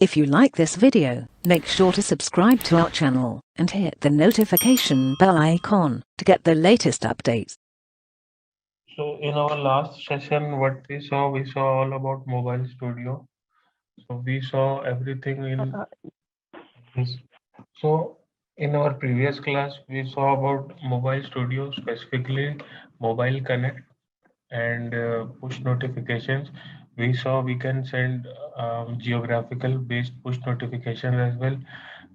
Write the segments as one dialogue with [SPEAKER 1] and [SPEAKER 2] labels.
[SPEAKER 1] If you like this video, make sure to subscribe to our channel and hit the notification bell icon to get the latest updates.
[SPEAKER 2] So in our last session, what we saw all about Mobile Studio. So we saw everything in this. So in our previous class, we saw about Mobile Studio, specifically Mobile Connect and push notifications. We saw we can send geographical based push notifications as well.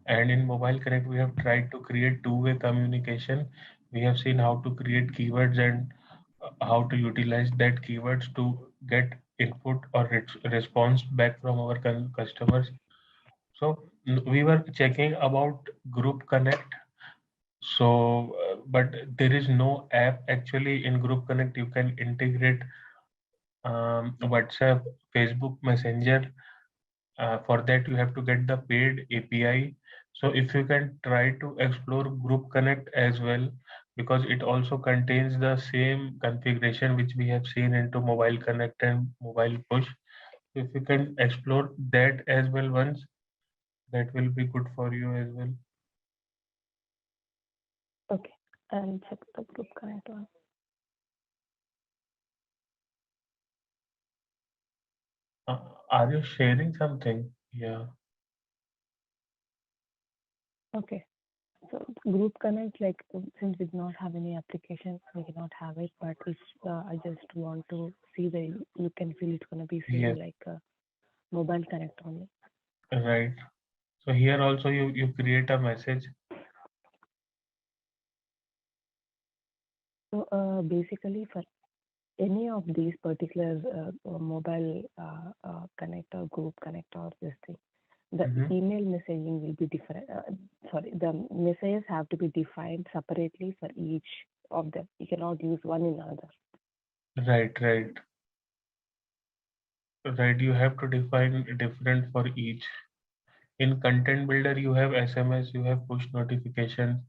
[SPEAKER 2] And in Mobile Connect, we have tried to create two-way communication. We have seen how to create keywords and how to utilize that keywords to get input or response back from our customers. So we were checking about Group Connect. So, but there is no app actually in Group Connect. You can integrate WhatsApp, Facebook Messenger. For that, you have to get the paid API. So if you can try to explore Group Connect as well, because it also contains the same configuration which we have seen into Mobile Connect and Mobile Push. If you can explore that as well once, that will be good for you as well.
[SPEAKER 3] Okay, I'll check the group connect one.
[SPEAKER 2] Are you sharing something? Yeah.
[SPEAKER 3] Okay, so group connect, like since we do not have any application, we cannot have it. But if I just want to see the look and feel, it's gonna be
[SPEAKER 2] Yes.
[SPEAKER 3] same like mobile connect only.
[SPEAKER 2] Right. So here also you create a message.
[SPEAKER 3] So basically, for any of these particular mobile connect or group connect or this thing, the
[SPEAKER 2] Mhm.
[SPEAKER 3] email messaging will be different. Sorry, the messages have to be defined separately for each of them. You cannot use one in another.
[SPEAKER 2] Right, right. Right, you have to define different for each. In Content Builder, you have SMS, you have push notifications.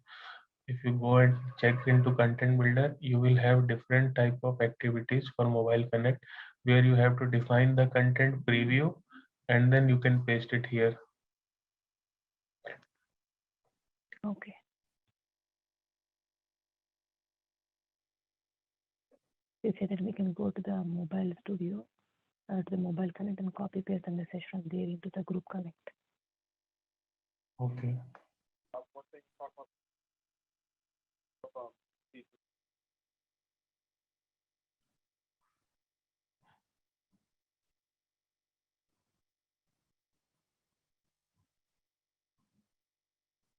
[SPEAKER 2] If you go and check into Content Builder, you will have different type of activities for Mobile Connect, where you have to define the content preview, and then you can paste it here.
[SPEAKER 3] Okay. You say that we can go to the mobile studio, to the mobile connect and copy paste the message from there into the group connect.
[SPEAKER 2] Okay.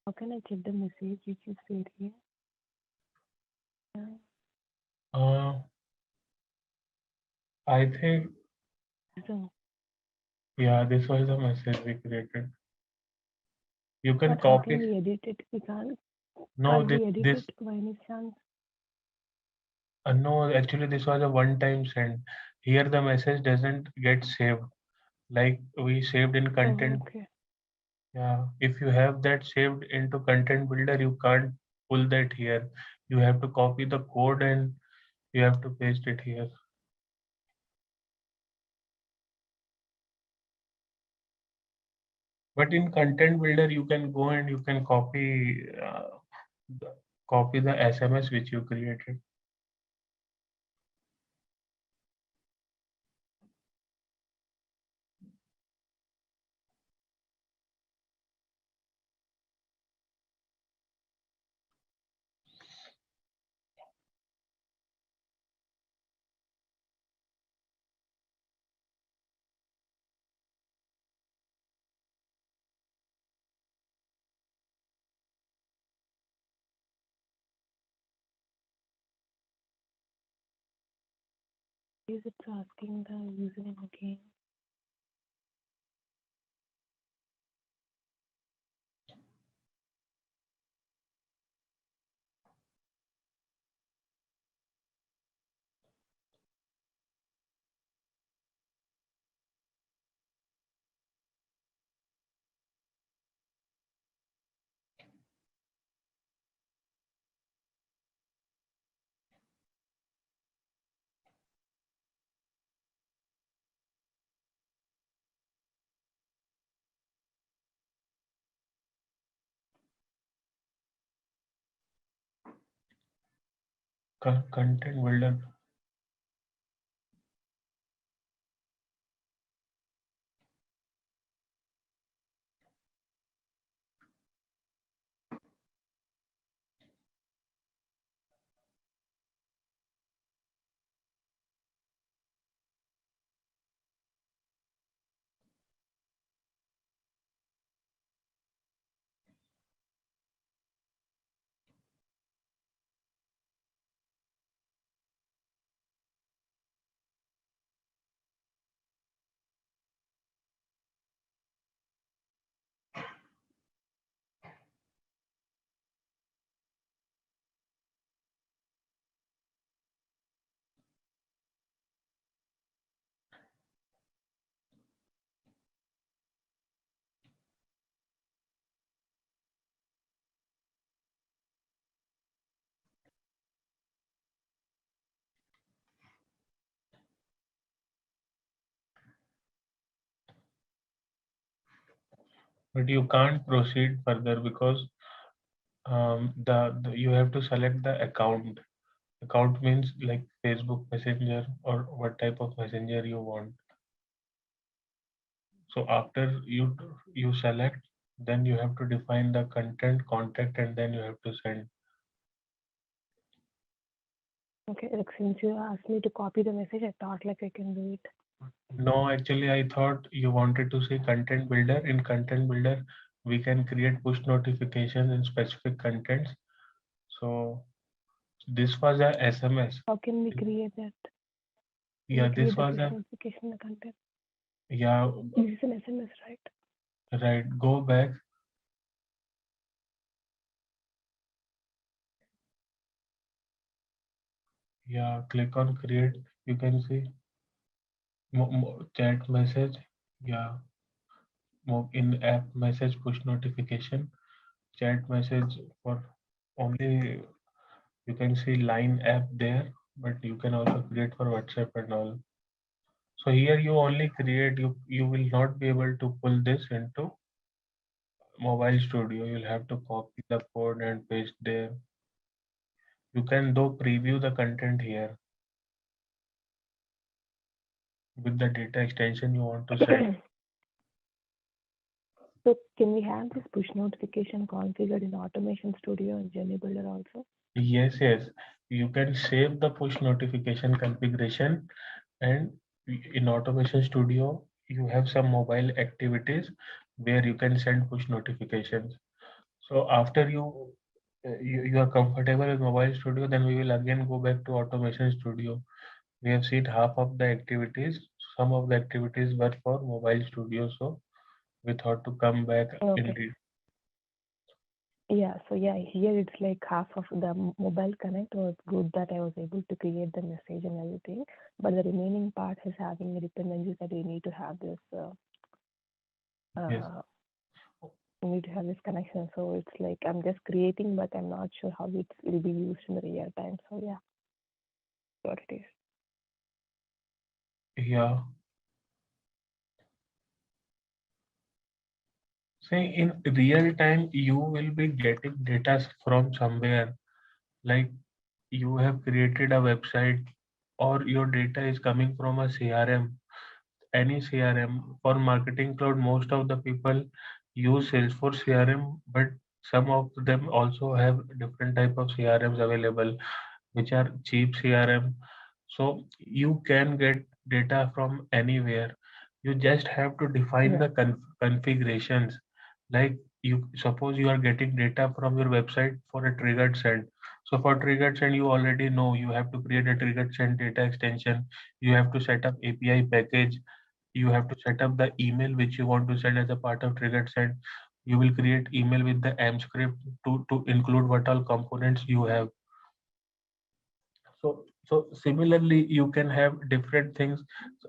[SPEAKER 3] How can I check the message which is there here?
[SPEAKER 2] Uh, I think,
[SPEAKER 3] So,
[SPEAKER 2] yeah, this was the message we created. You can
[SPEAKER 3] but how can
[SPEAKER 2] copy.
[SPEAKER 3] we edit it?
[SPEAKER 2] No,
[SPEAKER 3] Can't we edit it by any chance?
[SPEAKER 2] No, actually, this was a one-time send. Here, the message doesn't get saved like we saved in
[SPEAKER 3] Oh,
[SPEAKER 2] content.
[SPEAKER 3] okay.
[SPEAKER 2] Yeah, if you have that saved into content builder, you can't pull that here. You have to copy the code and you have to paste it here. But in content builder, you can go and you can copy the SMS which you created.
[SPEAKER 3] Is it asking the username again?
[SPEAKER 2] content builder. But you can't proceed further because the you have to select the account. Account means like Facebook Messenger or what type of messenger you want. So after you select, then you have to define the content, contact, and then you have to send.
[SPEAKER 3] Okay, like since you asked me to copy the message, I thought like I can do it.
[SPEAKER 2] No, actually, I thought you wanted to say content builder. In content builder, we can create push notifications in specific contents. So this was a SMS.
[SPEAKER 3] How can we create that? Can
[SPEAKER 2] Yeah,
[SPEAKER 3] we create
[SPEAKER 2] this
[SPEAKER 3] the
[SPEAKER 2] was
[SPEAKER 3] push
[SPEAKER 2] a
[SPEAKER 3] notification in the content?
[SPEAKER 2] yeah,
[SPEAKER 3] This is an SMS, right?
[SPEAKER 2] right. Go back. Yeah, click on create. You can see chat message. Yeah, in app message push notification. Chat message for only you can see line app there, but you can also create for WhatsApp and all. So here you only create, you will not be able to pull this into mobile studio. You'll have to copy the code and paste there. You can though preview the content here with the data extension you want to set.
[SPEAKER 3] So can we have this push notification configured in Automation Studio and Journey Builder also?
[SPEAKER 2] Yes, yes. You can save the push notification configuration, and in Automation Studio, you have some mobile activities where you can send push notifications. So after you are comfortable with Mobile Studio, then we will again go back to Automation Studio. We have seen half of the activities. Some of the activities were for Mobile Studio, so we thought to come back in
[SPEAKER 3] Okay. Yeah, so yeah, here it's like half of the mobile connect was good that I was able to create the message and everything, but the remaining part is having dependencies that we need to have this
[SPEAKER 2] yes.
[SPEAKER 3] we need to have this connection. So it's like I'm just creating, but I'm not sure how it will be used in the real time. So yeah, what it is.
[SPEAKER 2] Yeah. Say in real time, you will be getting data from somewhere. Like you have created a website or your data is coming from a CRM, any CRM. For Marketing Cloud, most of the people use Salesforce CRM, but some of them also have different type of CRMs available, which are cheap CRM. So you can get data from anywhere. You just have to define
[SPEAKER 3] Yeah.
[SPEAKER 2] the configurations. Like you suppose you are getting data from your website for a triggered send. So for triggered send, you already know you have to create a triggered send data extension. You have to set up API package. You have to set up the email which you want to send as a part of triggered send. You will create email with the M script to include what all components you have. So similarly, you can have different things.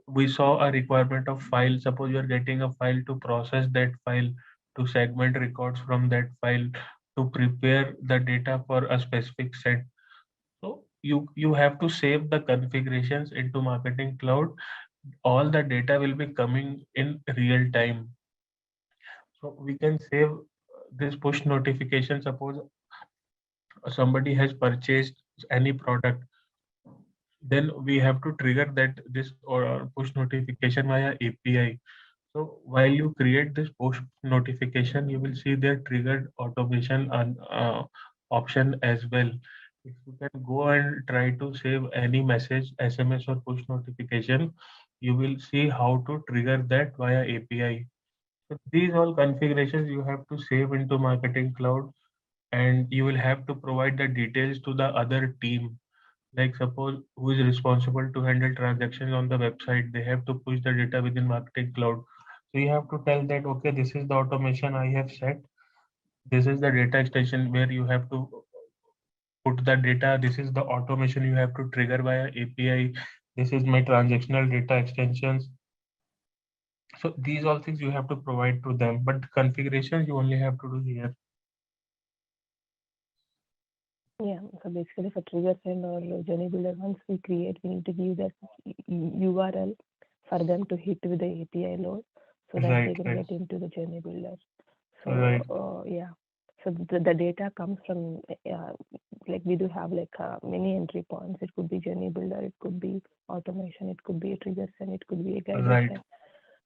[SPEAKER 2] We saw a requirement of file. Suppose you are getting a file to process that file, to segment records from that file, to prepare the data for a specific set. So you have to save the configurations into Marketing Cloud. All the data will be coming in real time. So we can save this push notification. Suppose somebody has purchased any product, then we have to trigger that this or push notification via API. So while you create this push notification, you will see their triggered automation option as well. If you can go and try to save any message, SMS or push notification, you will see how to trigger that via API. So these all configurations you have to save into Marketing Cloud, and you will have to provide the details to the other team. Like suppose who is responsible to handle transactions on the website, they have to push the data within Marketing Cloud. So you have to tell that, okay, this is the automation I have set. This is the data extension where you have to put the data. This is the automation you have to trigger via API. This is my transactional data extensions. So these all things you have to provide to them, but configurations you only have to do here.
[SPEAKER 3] Yeah, so basically for trigger send or journey builder, once we create, we need to give that URL for them to hit with the API load so that they
[SPEAKER 2] Right,
[SPEAKER 3] can
[SPEAKER 2] right,
[SPEAKER 3] get into the journey builder. So
[SPEAKER 2] right,
[SPEAKER 3] yeah, so the data comes from like we do have like many entry points. It could be journey builder, it could be automation, it could be a trigger send, it could be a guided
[SPEAKER 2] right,
[SPEAKER 3] send.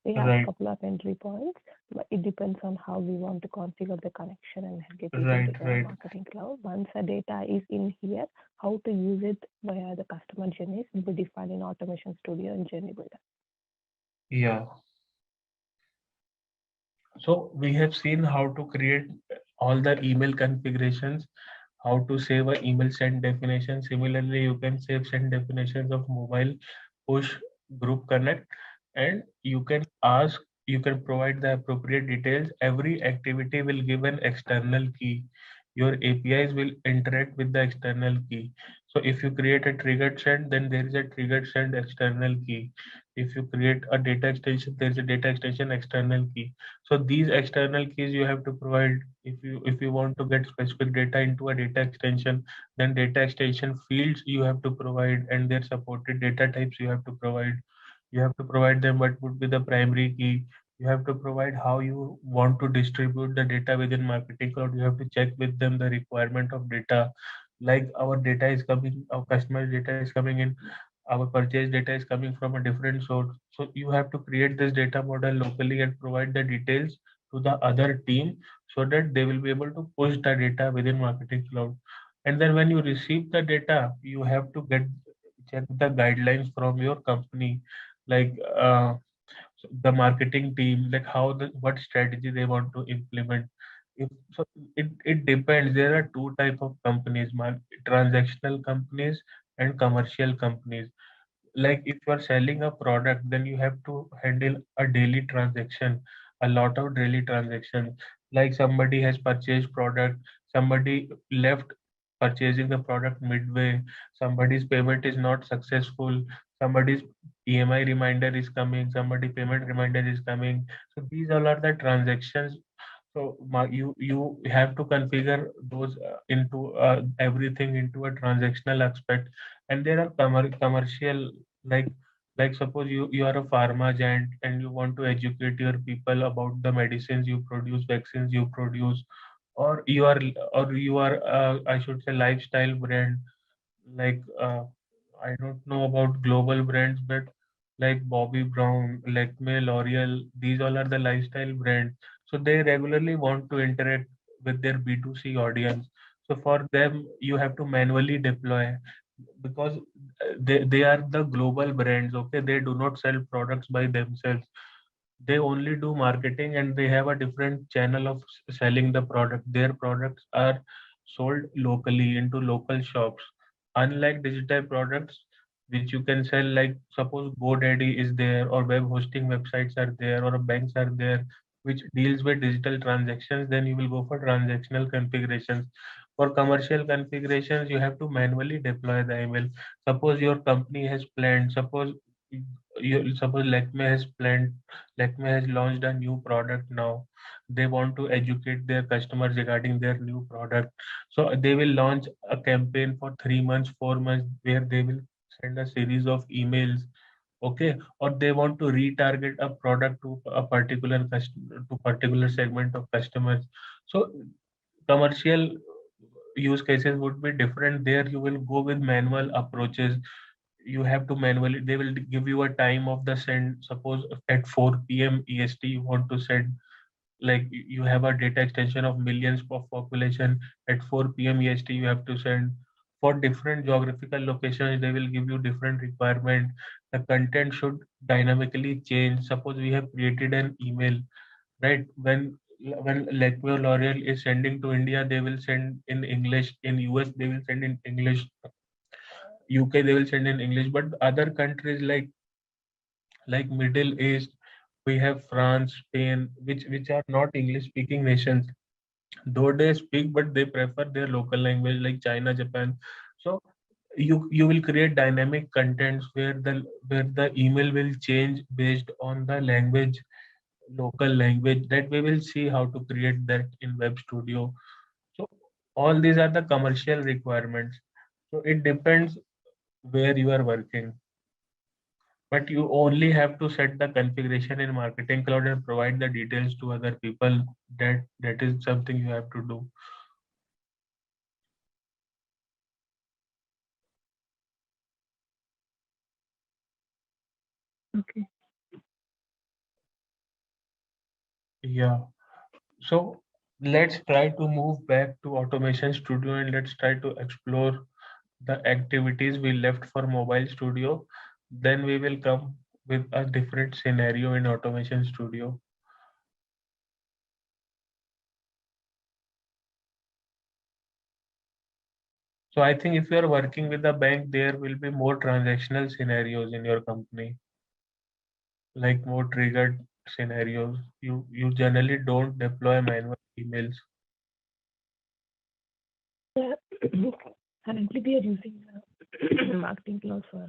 [SPEAKER 3] We have a
[SPEAKER 2] right,
[SPEAKER 3] couple of entry points, but it depends on how we want to configure the connection and get it
[SPEAKER 2] right,
[SPEAKER 3] into the
[SPEAKER 2] right,
[SPEAKER 3] Marketing Cloud. Once the data is in here, how to use it via the customer journeys will be defined in Automation Studio and Journey Builder.
[SPEAKER 2] yeah. So we have seen how to create all the email configurations, how to save a email send definition. Similarly, you can save send definitions of mobile, push, group connect, and you can provide the appropriate details. Every activity will give an external key. Your APIs will interact with the external key. So if you create a triggered send, then there is a triggered send external key. If you create a data extension, there is a data extension external key. So these external keys you have to provide. If you want to get specific data into a data extension, then data extension fields you have to provide, and their supported data types you have to provide. You have to provide them what would be the primary key. You have to provide how you want to distribute the data within Marketing Cloud. You have to check with them the requirement of data. Like our data is coming, our customer data is coming in, our purchase data is coming from a different source. So you have to create this data model locally and provide the details to the other team so that they will be able to push the data within Marketing Cloud. And then when you receive the data, you have to check the guidelines from your company, like the marketing team, like what strategy they want to implement. If so, it depends. There are two type of companies: transactional companies and commercial companies. Like if you are selling a product, then you have to handle a daily transaction, a lot of daily transactions. Like somebody has purchased product, somebody left purchasing the product midway, somebody's payment is not successful, somebody's EMI reminder is coming, somebody payment reminder is coming. So these all are the transactions. So you have to configure those into everything into a transactional aspect. And there are commercial, like suppose you are a pharma giant and you want to educate your people about the medicines you produce, vaccines you produce, or you are I should say lifestyle brand, like I don't know about global brands, but like Bobby Brown, Lakme, L'Oreal, these all are the lifestyle brands. So they regularly want to interact with their B2C audience. So for them, you have to manually deploy, because they are the global brands. Okay, they do not sell products by themselves. They only do marketing, and they have a different channel of selling the product. Their products are sold locally into local shops, unlike digital products which you can sell. Like suppose GoDaddy is there, or web hosting websites are there, or banks are there which deals with digital transactions, then you will go for transactional configurations. For commercial configurations, you have to manually deploy the email. Suppose your company has planned, suppose Lakme has launched a new product now. They want to educate their customers regarding their new product. So they will launch a campaign for 3 months, 4 months, where they will send a series of emails. Okay, or they want to retarget a product to a particular customer, to particular segment of customers. So commercial use cases would be different. There you will go with manual approaches. You have to manually, they will give you a time of the send. Suppose at 4 p.m. EST you want to send, like you have a data extension of millions of population. At 4 p.m. EST you have to send. For different geographical locations they will give you different requirement. The content should dynamically change. Suppose we have created an email, right? When Lakme or L'Oreal is sending to India, they will send in English. In US they will send in English. UK they will send in English. But other countries like Middle East, we have France, Spain, which are not English speaking nations. Though they speak, but they prefer their local language, like China, Japan. So you will create dynamic contents where the email will change based on the language, local language, that we will see how to create that in Web Studio. So all these are the commercial requirements. So it depends where you are working. But you only have to set the configuration in Marketing Cloud and provide the details to other people. That is something you have to do.
[SPEAKER 3] Okay.
[SPEAKER 2] Yeah. So let's try to move back to Automation Studio and let's try to explore the activities we left for Mobile Studio. Then we will come with a different scenario in Automation Studio. So I think if you are working with a bank, there will be more transactional scenarios in your company, like more triggered scenarios. You generally don't deploy manual emails.
[SPEAKER 3] Yeah. Currently, we are using Marketing Cloud for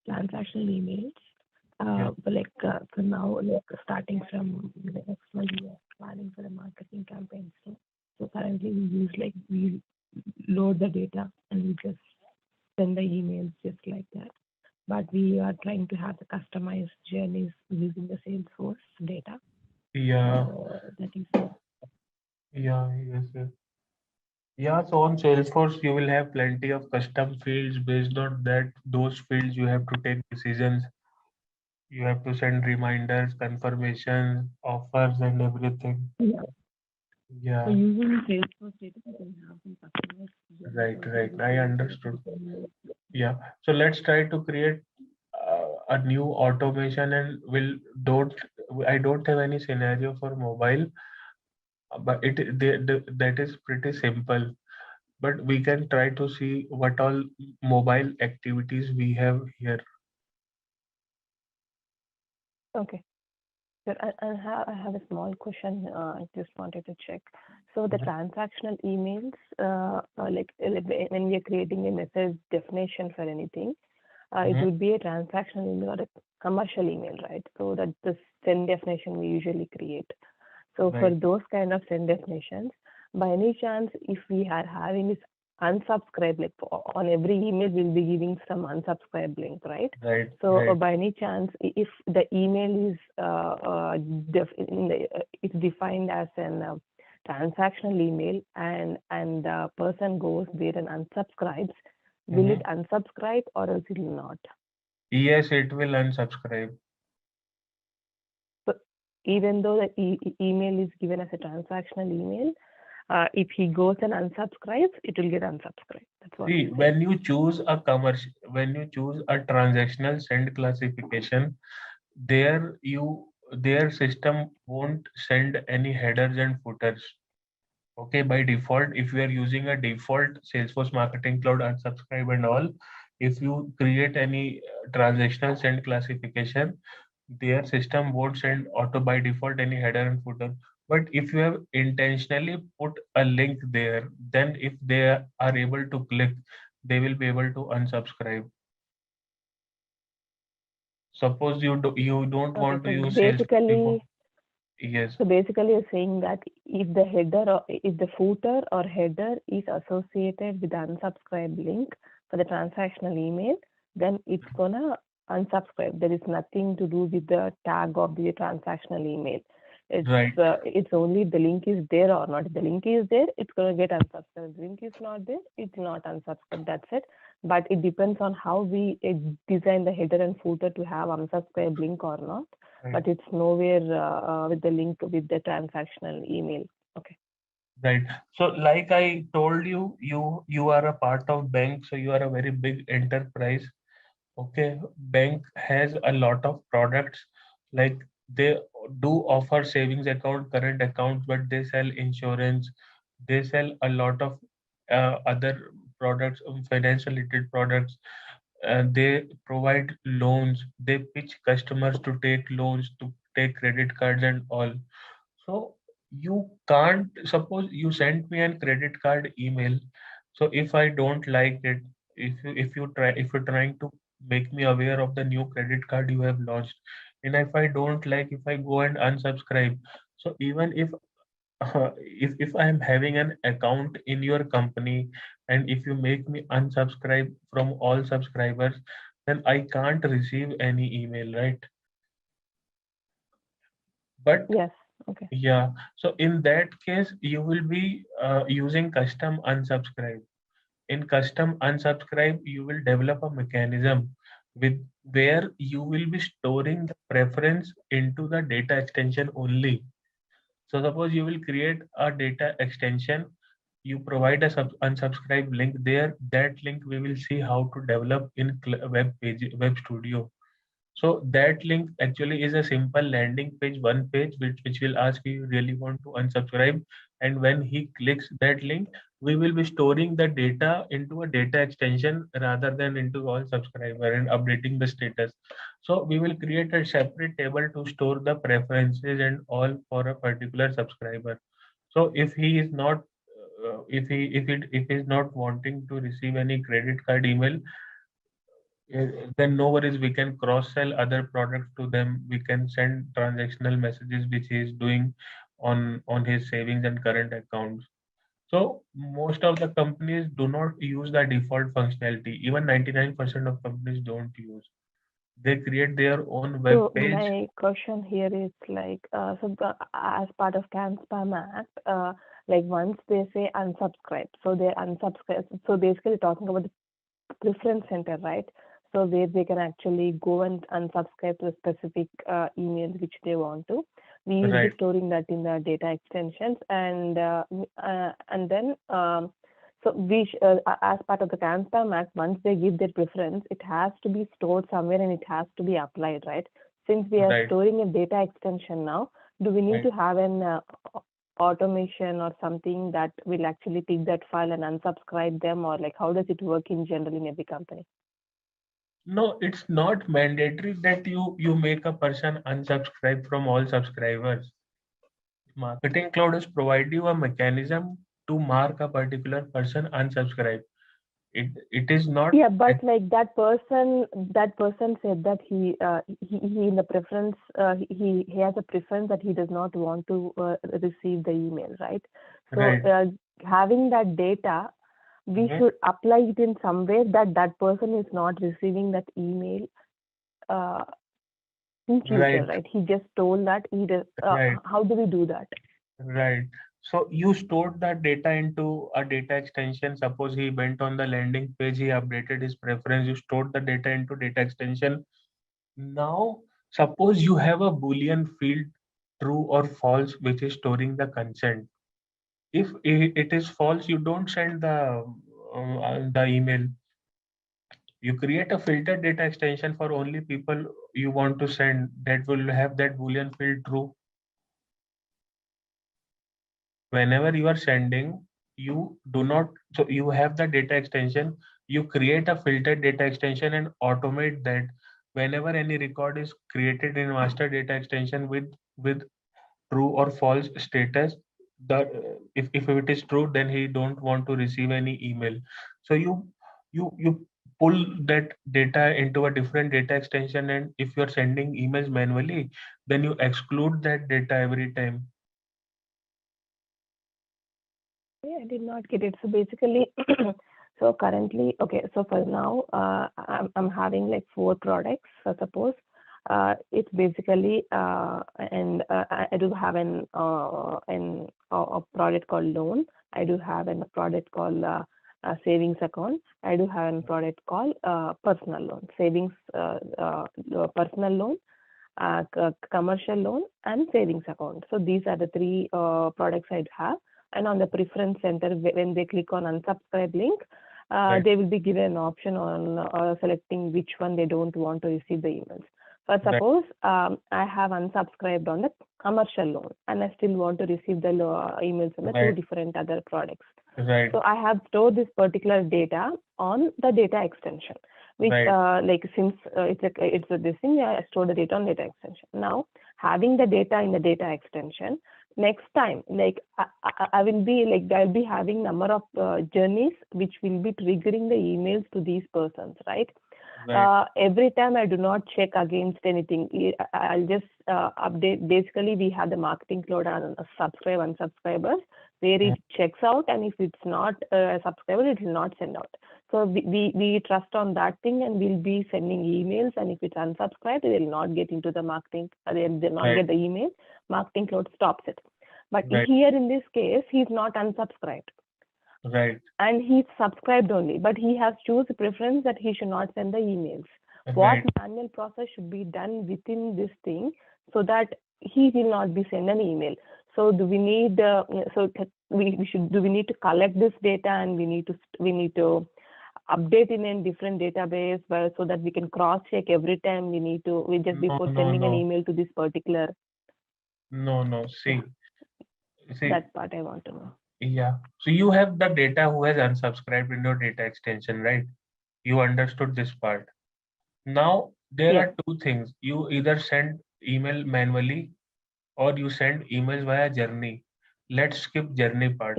[SPEAKER 3] transactional emails. But for now, starting from the next month, we are planning for the marketing campaigns. So currently, we load the data and we just send the emails just like that. But we are trying to have the customized journeys using the Salesforce data.
[SPEAKER 2] Yeah,
[SPEAKER 3] That is
[SPEAKER 2] yeah, yes, yes. Yeah, so on Salesforce, you will have plenty of custom fields. Based on that, those fields you have to take decisions. You have to send reminders, confirmations, offers, and everything.
[SPEAKER 3] yeah. So
[SPEAKER 2] Yeah,
[SPEAKER 3] using Salesforce data, we can have some customized
[SPEAKER 2] right, right.
[SPEAKER 3] journeys
[SPEAKER 2] I understood. Yeah. So let's try to create a new automation and will don't I don't have any scenario for mobile, but that is pretty simple. But we can try to see what all mobile activities we have here.
[SPEAKER 3] Okay. Sir, I have a small question. I just wanted to check. So the
[SPEAKER 2] Mhm.
[SPEAKER 3] transactional emails, when we are creating a message definition for anything, it
[SPEAKER 2] Mhm.
[SPEAKER 3] would be a transactional email or a commercial email, right? So that the send definition we usually create. So for
[SPEAKER 2] Right.
[SPEAKER 3] those kind of send definitions, by any chance, if we are having this unsubscribe, like on every email, we'll be giving some unsubscribe link, right?
[SPEAKER 2] Right.
[SPEAKER 3] So
[SPEAKER 2] Right.
[SPEAKER 3] by any chance, if the email is it's defined as an transactional email, and the person goes there and unsubscribes, will it
[SPEAKER 2] Mhm.
[SPEAKER 3] unsubscribe or else it will not?
[SPEAKER 2] Yes, it will unsubscribe.
[SPEAKER 3] So even though the email is given as a transactional email, if he goes and unsubscribes, it will get unsubscribed. That's what
[SPEAKER 2] See,
[SPEAKER 3] you're saying.
[SPEAKER 2] when you choose a transactional send classification, their system won't send any headers and footers. Okay, by default, if you are using a default Salesforce Marketing Cloud unsubscribe and all, if you create any transactional send classification, their system won't send auto by default any header and footer. But if you have intentionally put a link there, then if they are able to click, they will be able to unsubscribe. Suppose you don't
[SPEAKER 3] Okay,
[SPEAKER 2] want to
[SPEAKER 3] so
[SPEAKER 2] use Salesforce before.
[SPEAKER 3] basically,
[SPEAKER 2] Yes,
[SPEAKER 3] you're saying that if the header or if the footer or header is associated with the unsubscribe link for the transactional email, then it's gonna unsubscribe. There is nothing to do with the tag of the transactional email.
[SPEAKER 2] Right.
[SPEAKER 3] It's only the link is there or not. If the link is there, it's gonna get unsubscribed. If the link is not there, it's not unsubscribed. That's it. But it depends on how we design the header and footer to have unsubscribe link or not.
[SPEAKER 2] Right.
[SPEAKER 3] But it's nowhere with the link with the transactional email. Okay.
[SPEAKER 2] Right. So like I told you, you are a part of bank, so you are a very big enterprise. Okay. Bank has a lot of products, like they do offer savings account, current accounts, but they sell insurance, they sell a lot of other products, financial related products. They provide loans, they pitch customers to take loans, to take credit cards and all. So you can't, suppose you sent me a credit card email. So if I don't like it, if you're trying to make me aware of the new credit card you have launched, and if I don't like, if I go and unsubscribe, so even if I am having an account in your company, and if you make me unsubscribe from all subscribers, then I can't receive any email, right? But
[SPEAKER 3] Yes. Okay.
[SPEAKER 2] yeah, so in that case, you will be using custom unsubscribe. In custom unsubscribe, you will develop a mechanism with where you will be storing the preference into the data extension only. So suppose you will create a data extension, you provide a unsubscribe link there. That link we will see how to develop in web page, web studio. So that link actually is a simple landing page, one page, which will ask you really want to unsubscribe. And when he clicks that link, we will be storing the data into a data extension rather than into all subscriber and updating the status. So we will create a separate table to store the preferences and all for a particular subscriber. So if he is not if he is not wanting to receive any credit card email, then no worries, we can cross sell other products to them. We can send transactional messages which he is doing on his savings and current accounts. So most of the companies do not use the default functionality. Even 99% of companies don't use. They create their own web
[SPEAKER 3] So
[SPEAKER 2] page.
[SPEAKER 3] my question here is like, as part of Can Spam Act, like once they say unsubscribe, so they unsubscribe. So basically talking about the preference center, right? So where they can actually go and unsubscribe to a specific email which they want to. We will be
[SPEAKER 2] Right.
[SPEAKER 3] storing that in the data extensions, and then so as part of the CAN-SPAM Act, once they give their preference, it has to be stored somewhere and it has to be applied, right? Since we are
[SPEAKER 2] Right.
[SPEAKER 3] storing a data extension now, do we need
[SPEAKER 2] Right.
[SPEAKER 3] to have an automation or something that will actually pick that file and unsubscribe them, or like how does it work in general in every company?
[SPEAKER 2] No, it's not mandatory that you make a person unsubscribe from all subscribers. Marketing Cloud is provide you a mechanism to mark a particular person unsubscribe. It is not.
[SPEAKER 3] Yeah, but like that person said that he in the preference he has a preference that he does not want to receive the email, right? So
[SPEAKER 2] Right.
[SPEAKER 3] having that data, we
[SPEAKER 2] Mhm.
[SPEAKER 3] should apply it in some way that that person is not receiving that email uh, in future,
[SPEAKER 2] Right.
[SPEAKER 3] right? He just told that he does.
[SPEAKER 2] Right.
[SPEAKER 3] How do we do that?
[SPEAKER 2] Right. So you stored that data into a data extension. Suppose he went on the landing page, he updated his preference, you stored the data into data extension. Now, suppose you have a Boolean field, true or false, which is storing the consent. If it is false, you don't send the email. You create a filter data extension for only people you want to send that will have that Boolean field true. Whenever you are sending, you do not, so you have the data extension, you create a filtered data extension and automate that. Whenever any record is created in master data extension with true or false status, the if it is true, then he don't want to receive any email. So you pull that data into a different data extension, and if you're sending emails manually, then you exclude that data every time.
[SPEAKER 3] Yeah, I did not get it. So basically, so currently, okay, so for now, I'm having like 4 products, suppose, It's basically and I do have a product called loan. I do have a product called savings account. I do have a product called personal loan, savings personal loan, commercial loan, and savings account. So these are the three products I have. And on the preference center, when they click on unsubscribe link, they will be given an option on selecting which one they don't want to receive the emails. But suppose I have unsubscribed on the commercial loan and I still want to receive the emails on the two different other products. So I have stored this particular data on the data extension, which like since it's this thing, I store the data on data extension. Now having the data in the data extension, next time, like I will be like I'll be having number of journeys which will be triggering the emails to these persons, right? Every time I do not check against anything. I'll just update. Basically, we have the marketing cloud and subscribe unsubscribers where it checks out, and if it's not a subscriber, it will not send out. So we trust on that thing, and we'll be sending emails. And if it's unsubscribed, they will not get into the marketing. They'll not get the email. Marketing cloud stops it. But here in this case, he's not unsubscribed. And he's subscribed only, but he has choose a preference that he should not send the emails. What manual process should be done within this thing so that he will not be sent an email? So do we need we need to collect this data, and we need to update in a different database so that we can cross check every time before sending an email to this particular.
[SPEAKER 2] See,
[SPEAKER 3] that part I want to know.
[SPEAKER 2] Yeah. So you have the data who has unsubscribed in your data extension, right? You understood this part. Now there are two things. You either send email manually or you send emails via journey. Let's skip journey part.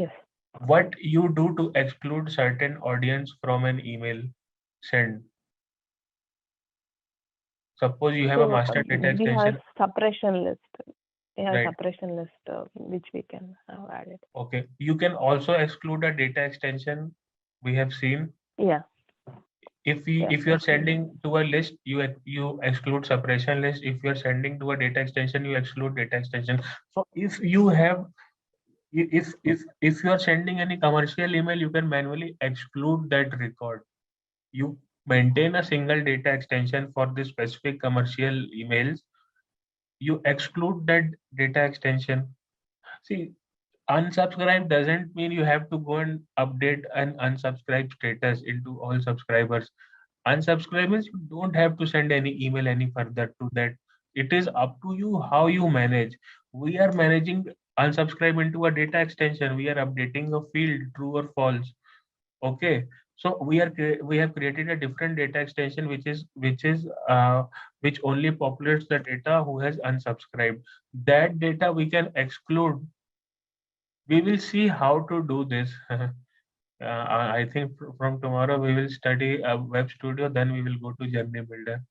[SPEAKER 2] What you do to exclude certain audience from an email send? Suppose you have a master data extension.
[SPEAKER 3] We have suppression list. We have suppression list which we can have added.
[SPEAKER 2] Okay. You can also exclude a data extension. We have seen. If you're sending to a list, you exclude suppression list. If you're sending to a data extension, you exclude data extension. So if you are sending any commercial email, you can manually exclude that record. You maintain a single data extension for the specific commercial emails. You exclude that data extension. See, unsubscribe doesn't mean you have to go and update an unsubscribe status into all subscribers. Unsubscribe means you don't have to send any email any further to that. It is up to you how you manage. We are managing unsubscribe into a data extension. We are updating a field true or false. Okay. So we have created a different data extension which only populates the data who has unsubscribed. That data we can exclude. We will see how to do this. I think from tomorrow we will study Web Studio, then we will go to Journey Builder.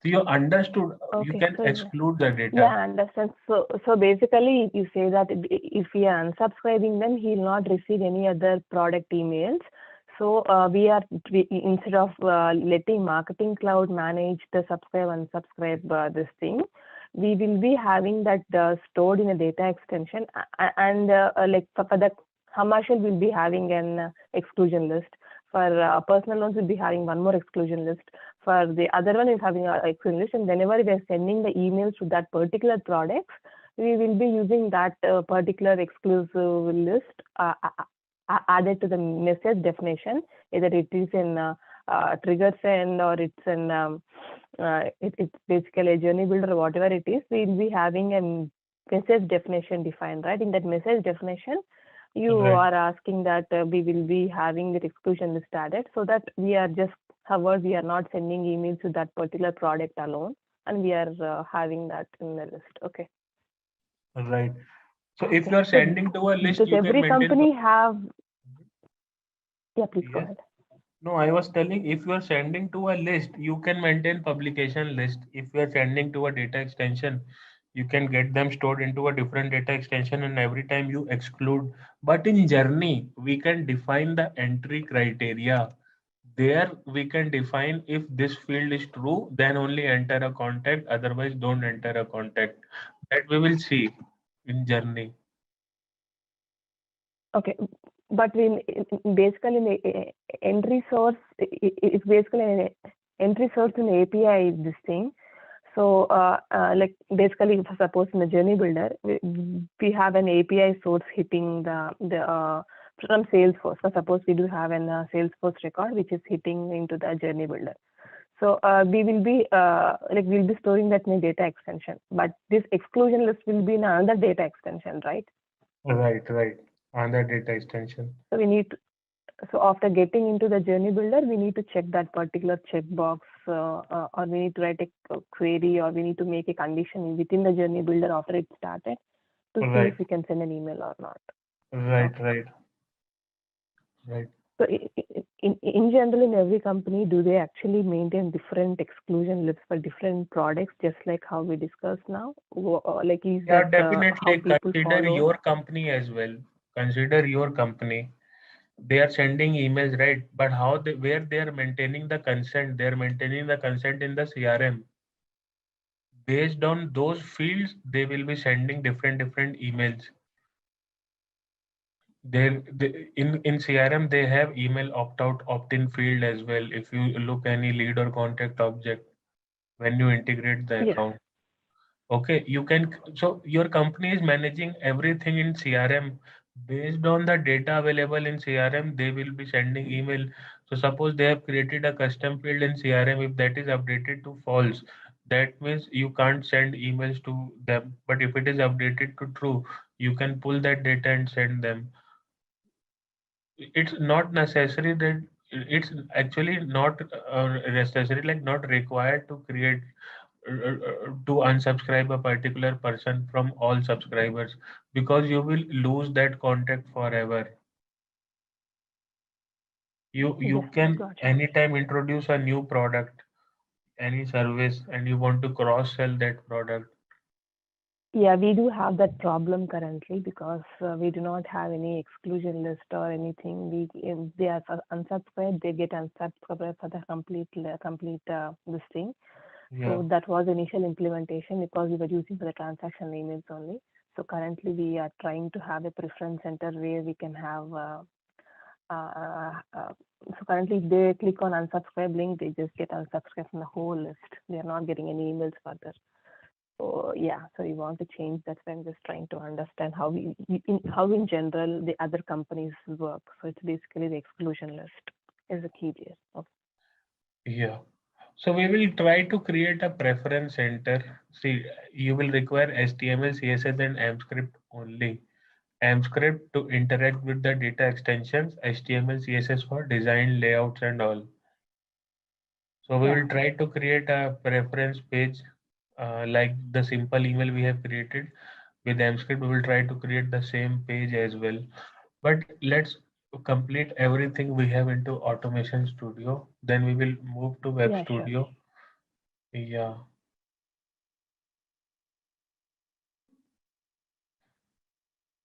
[SPEAKER 2] So you understood, you can exclude the data.
[SPEAKER 3] Yeah, I understand. So basically you say that if we are unsubscribing, then he will not receive any other product emails. So instead of letting Marketing Cloud manage the subscribe unsubscribe this thing, we will be having that stored in a data extension, and like for the commercial we'll be having an exclusion list. For personal loans we'll be having one more exclusion list. For the other one is having an exclusion list, and whenever we are sending the emails to that particular products, we will be using that particular exclusive list added to the message definition, either it is in trigger send or it's in it's basically a journey builder or whatever it is. We will be having a message definition defined, right? In that message definition, you are asking that we will be having the exclusion list added, so that we are just covered. We are not sending emails to that particular product alone, and we are having that in the list. Okay.
[SPEAKER 2] Right. So if you are sending to a list,
[SPEAKER 3] does every company have? Yeah, please go ahead.
[SPEAKER 2] No, I was telling, if you are sending to a list, you can maintain publication list. If you are sending to a data extension, you can get them stored into a different data extension, and every time you exclude. But in Journey, we can define the entry criteria. There we can define if this field is true, then only enter a contact, otherwise don't enter a contact. That we will see in journey.
[SPEAKER 3] Okay, but basically in entry source, it's basically an entry source in API is this thing. So like basically, suppose in the journey builder, we have an API source hitting the from Salesforce. So suppose we do have an Salesforce record which is hitting into the journey builder. So we will be like we'll be storing that in a data extension, but this exclusion list will be in another data extension, right?
[SPEAKER 2] Right. Another data extension.
[SPEAKER 3] So we need to, so after getting into the journey builder, we need to check that particular checkbox, or we need to write a query, or we need to make a condition within the journey builder after it started to see
[SPEAKER 2] Right.
[SPEAKER 3] if we can send an email or not.
[SPEAKER 2] Right.
[SPEAKER 3] Okay.
[SPEAKER 2] Right.
[SPEAKER 3] So in general, in every company, do they actually maintain different exclusion lists for different products, just like how we discussed now? Like is
[SPEAKER 2] Yeah,
[SPEAKER 3] that how
[SPEAKER 2] definitely
[SPEAKER 3] people
[SPEAKER 2] consider
[SPEAKER 3] follow?
[SPEAKER 2] your company as well. Consider your company. They are sending emails, right? But how they, where they are maintaining the consent? They are maintaining the consent in the CRM. Based on those fields, they will be sending different emails. In CRM they have email opt out opt in field as well. If you look any lead or contact object when you integrate the
[SPEAKER 3] Yes.
[SPEAKER 2] account. Okay, you can, so your company is managing everything in CRM. Based on the data available in CRM, they will be sending email. So suppose they have created a custom field in CRM, if that is updated to false, that means you can't send emails to them. But if it is updated to true, you can pull that data and send them. It's not necessary that it's actually not necessary, like not required to create to unsubscribe a particular person from all subscribers, because you will lose that contact forever. You
[SPEAKER 3] Yes.
[SPEAKER 2] can
[SPEAKER 3] Gotcha.
[SPEAKER 2] anytime introduce a new product, any service, and you want to cross sell that product.
[SPEAKER 3] Yeah, we do have that problem currently because we do not have any exclusion list or anything. We if they are unsubscribed, they get unsubscribed for the complete this thing.
[SPEAKER 2] Yeah.
[SPEAKER 3] So that was initial implementation because we were using for the transaction emails only. So currently we are trying to have a preference center where we can have. So currently, if they click on unsubscribe link, they just get unsubscribed from the whole list. They are not getting any emails further. So yeah, so we want to change that. So I'm just trying to understand how how in general the other companies work. So it's basically the exclusion list is the key there. Okay.
[SPEAKER 2] Yeah. So we will try to create a preference center. See, you will require HTML, CSS, and AMP script only. AMP script to interact with the data extensions, HTML, CSS for design, layouts, and all. So we
[SPEAKER 3] Yeah.
[SPEAKER 2] will try to create a preference page like the simple email we have created with AMP script. We will try to create the same page as well. But let's complete everything we have into Automation Studio. Then we will move to Web
[SPEAKER 3] Yeah. Sure.
[SPEAKER 2] Studio. Yeah.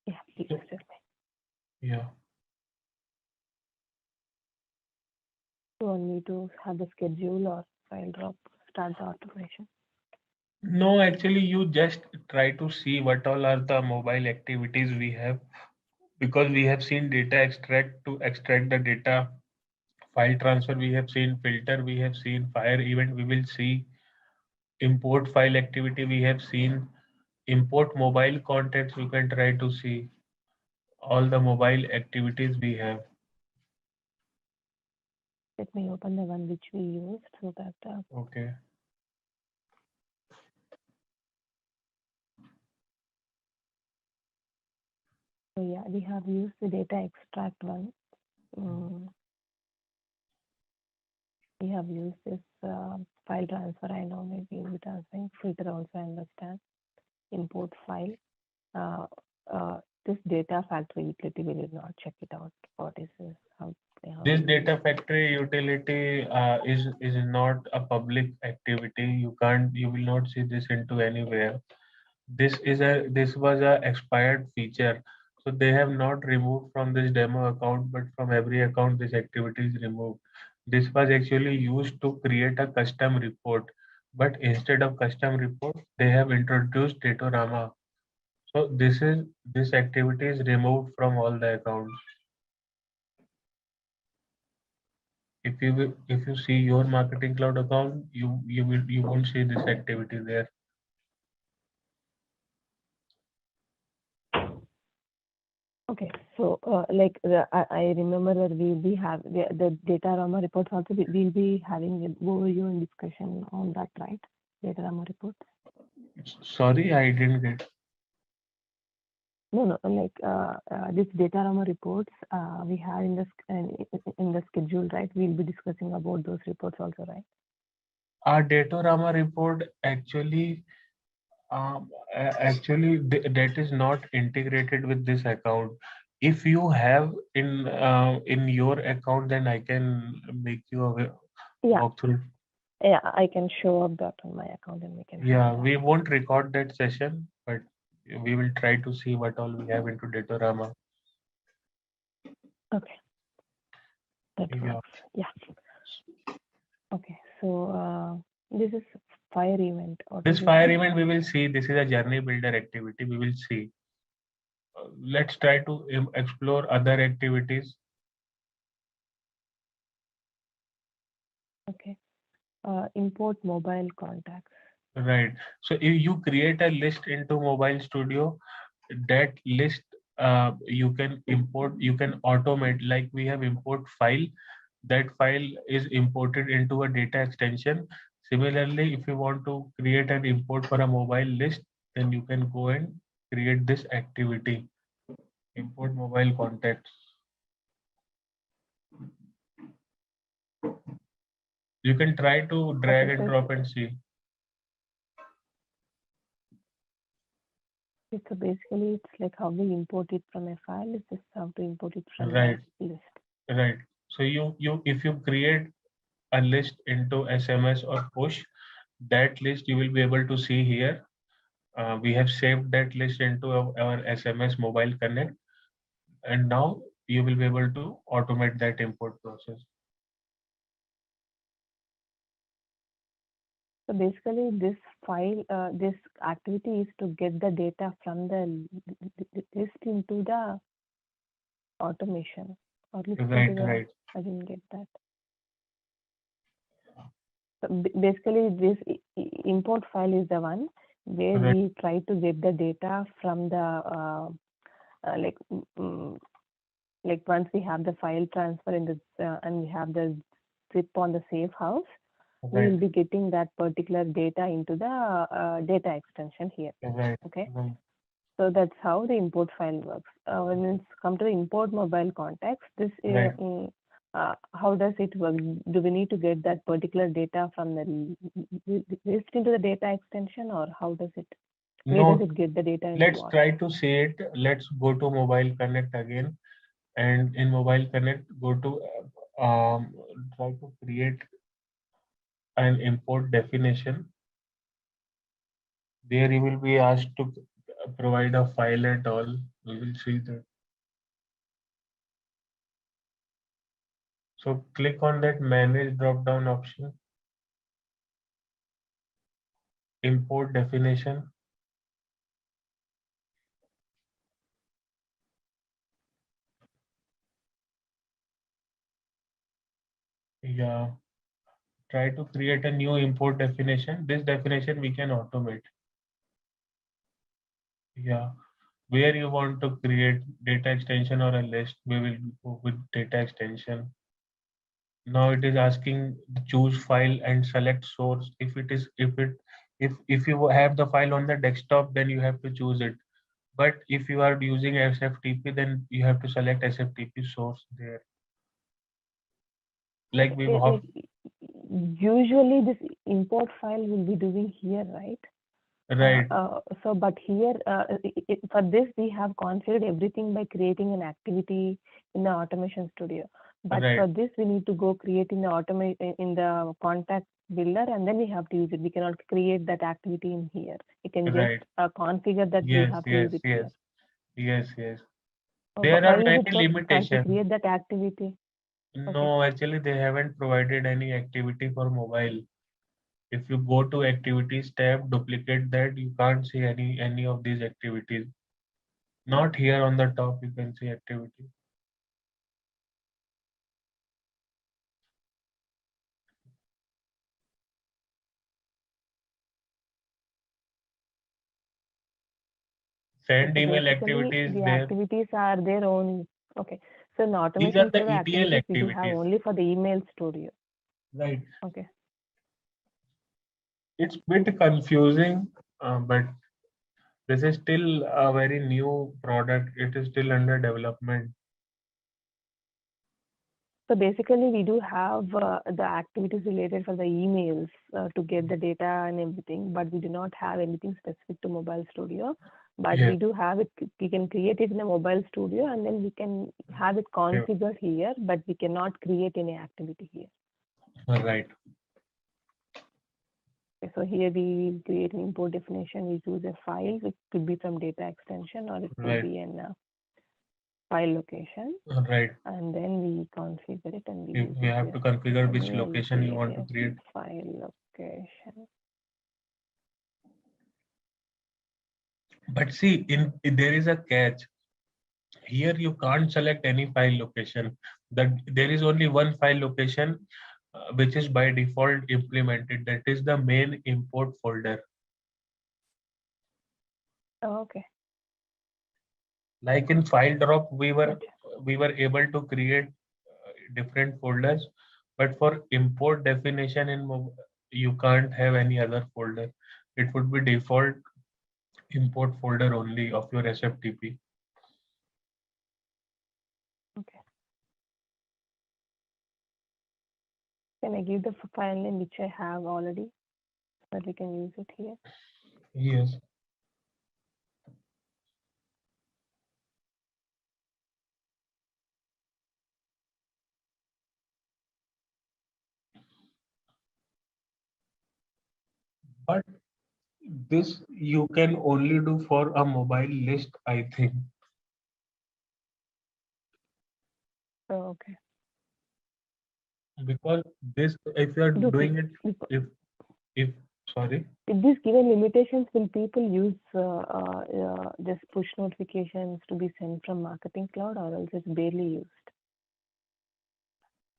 [SPEAKER 3] Yeah. Please
[SPEAKER 2] So,
[SPEAKER 3] tell me.
[SPEAKER 2] yeah.
[SPEAKER 3] You want me to have the schedule or file drop start the automation?
[SPEAKER 2] No, actually, you just try to see what all are the mobile activities we have, because we have seen data extract to extract the data, file transfer, we have seen filter, we have seen fire event, we will see import file activity, we have seen import mobile contacts, you can try to see all the mobile activities we have.
[SPEAKER 3] Let me open the one which we used so that.
[SPEAKER 2] Okay.
[SPEAKER 3] So yeah, we have used the data extract one. We have used this file transfer. I know maybe we transferring filter also. I understand. Import file. This data factory utility, we did not check it out. What is this? How
[SPEAKER 2] This
[SPEAKER 3] we use
[SPEAKER 2] data factory utility is not a public activity. You will not see this into anywhere. This was a expired feature, so they have not removed from this demo account, but from every account this activity is removed. This was actually used to create a custom report, but instead of custom report, they have introduced Datorama. So this activity is removed from all the accounts. If you see your marketing cloud account, you won't see this activity there.
[SPEAKER 3] Okay, so I remember that we'll be have the Datorama reports also. We'll be having an overview and discussion on that, right? Datorama reports.
[SPEAKER 2] Sorry, I didn't get.
[SPEAKER 3] No, this Datorama reports we have in the schedule, right? We'll be discussing about those reports also, right?
[SPEAKER 2] Our Datorama report actually that is not integrated with this account. If you have in your account, then I can make you a walkthrough.
[SPEAKER 3] Yeah, I can show up that on my account and we can.
[SPEAKER 2] Yeah, we won't record that session, but we will try to see what all we have into Datorama.
[SPEAKER 3] Okay. That works. Yeah. Okay. So this is fire event.
[SPEAKER 2] This fire event we will see. This is a journey builder activity. We will see. Let's try to explore other activities.
[SPEAKER 3] Okay. Import mobile contacts.
[SPEAKER 2] Right. So if you create a list into Mobile Studio, that list you can import, you can automate, like we have import file. That file is imported into a data extension. Similarly, if you want to create an import for a mobile list, then you can go and create this activity, import mobile contacts. You can try to drag and drop and see.
[SPEAKER 3] So basically, it's like how we import it from a file. It's just how to import it from
[SPEAKER 2] Right.
[SPEAKER 3] a list.
[SPEAKER 2] Right. So if you create a list into SMS or push, that list you will be able to see here. We have saved that list into our SMS Mobile Connect, and now you will be able to automate that import process.
[SPEAKER 3] So basically, this file, this activity is to get the data from the list into the automation or list
[SPEAKER 2] Right,
[SPEAKER 3] into the.
[SPEAKER 2] right.
[SPEAKER 3] I didn't get that. So basically, this import file is the one where
[SPEAKER 2] Right.
[SPEAKER 3] we try to get the data from the like once we have the file transfer in this and we have the zip on the safe house, we will be getting that particular data into the data extension here.
[SPEAKER 2] Right.
[SPEAKER 3] Okay.
[SPEAKER 2] Right.
[SPEAKER 3] So that's how the import file works. When it's come to the import mobile context, this how does it work? Do we need to get that particular data from the list into the data extension, or how does it? Where does it get the data?
[SPEAKER 2] Let's try to see it. Let's go to Mobile Connect again, and in Mobile Connect, go to try to create an import definition. There you will be asked to provide a file and all. We will see that. So click on that manage drop down option, import definition. Yeah, try to create a new import definition. This definition we can automate. Yeah, where you want to create data extension or a list, we will go with data extension. Now it is asking choose file and select source. If you have the file on the desktop, then you have to choose it. But if you are using SFTP, then you have to select SFTP source there. Like we have.
[SPEAKER 3] Usually this import file will be doing here, right?
[SPEAKER 2] Right.
[SPEAKER 3] So, but here for this we have configured everything by creating an activity in the automation studio. But for this we need to go create in the in the contact builder, and then we have to use it. We cannot create that activity in here. We can just configure that we have to use it here.
[SPEAKER 2] Yes. There are many limitations.
[SPEAKER 3] To create that activity.
[SPEAKER 2] No, actually they haven't provided any activity for mobile. If you go to activities tab, duplicate that, you can't see any of these activities. Not here on the top, you can see activity.
[SPEAKER 3] Okay,
[SPEAKER 2] Send
[SPEAKER 3] so
[SPEAKER 2] email
[SPEAKER 3] basically,
[SPEAKER 2] activities
[SPEAKER 3] the
[SPEAKER 2] there.
[SPEAKER 3] activities are there only. Okay, so in
[SPEAKER 2] These are
[SPEAKER 3] automation
[SPEAKER 2] the
[SPEAKER 3] server
[SPEAKER 2] ETL
[SPEAKER 3] activities, we do have
[SPEAKER 2] activities.
[SPEAKER 3] only for the email studio.
[SPEAKER 2] Right.
[SPEAKER 3] Okay.
[SPEAKER 2] It's bit confusing, but this is still a very new product. It is still under development.
[SPEAKER 3] So basically, we do have the activities related for the emails to get the data and everything, but we do not have anything specific to Mobile Studio. But
[SPEAKER 2] Yes.
[SPEAKER 3] we do have it. We can create it in a Mobile Studio, and then we can have it configured here, but we cannot create any activity here.
[SPEAKER 2] Right.
[SPEAKER 3] Okay, so here we create an import definition. We choose a file, which could be from data extension or it could be in file location.
[SPEAKER 2] Right.
[SPEAKER 3] And then we configure it and
[SPEAKER 2] We have to configure which location you want to create.
[SPEAKER 3] File location.
[SPEAKER 2] But see, there is a catch. Here you can't select any file location. There is only one file location which is by default implemented. That is the main import folder.
[SPEAKER 3] Oh, okay.
[SPEAKER 2] Like in file drop, we were able to create different folders, but for import definition you can't have any other folder. It would be default import folder only of your SFTP.
[SPEAKER 3] Okay. Can I give the file name which I have already so that we can use it here?
[SPEAKER 2] Yes. But this you can only do for a mobile list, I think.
[SPEAKER 3] Oh, okay.
[SPEAKER 2] Because this, if you are doing it, if sorry.
[SPEAKER 3] With these given limitations, will people use this push notifications to be sent from Marketing Cloud, or else it's barely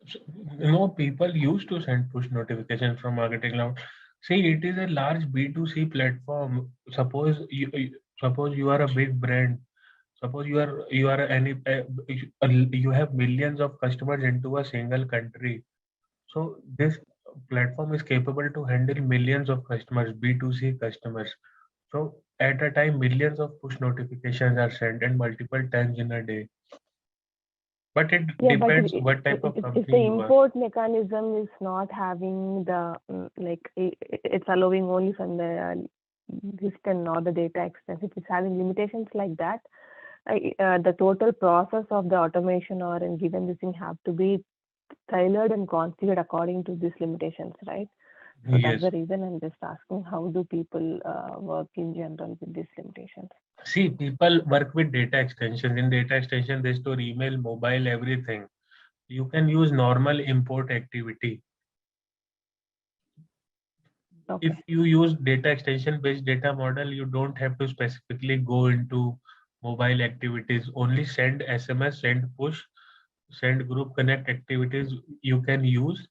[SPEAKER 3] used?
[SPEAKER 2] People used to send push notifications from Marketing Cloud. See, it is a large B2C platform. Suppose you are a big brand. Suppose you have millions of customers into a single country. So this platform is capable to handle millions of customers, B2C customers. So at a time, millions of push notifications are sent and multiple times in a day. But it depends what type of company
[SPEAKER 3] if the import mechanism is not having the it's allowing only from the list and not the data extension. If it's having limitations like that, the total process of the automation or given this thing have to be tailored and configured according to these limitations, right? So
[SPEAKER 2] Yes.
[SPEAKER 3] that's the reason I'm just asking, how do people work in general with these limitations?
[SPEAKER 2] See, people work with data extensions. In data extension, they store email, mobile, everything. You can use normal import activity.
[SPEAKER 3] Okay.
[SPEAKER 2] If you use data extension based data model, you don't have to specifically go into mobile activities. Only send SMS, send push, send group connect activities you can use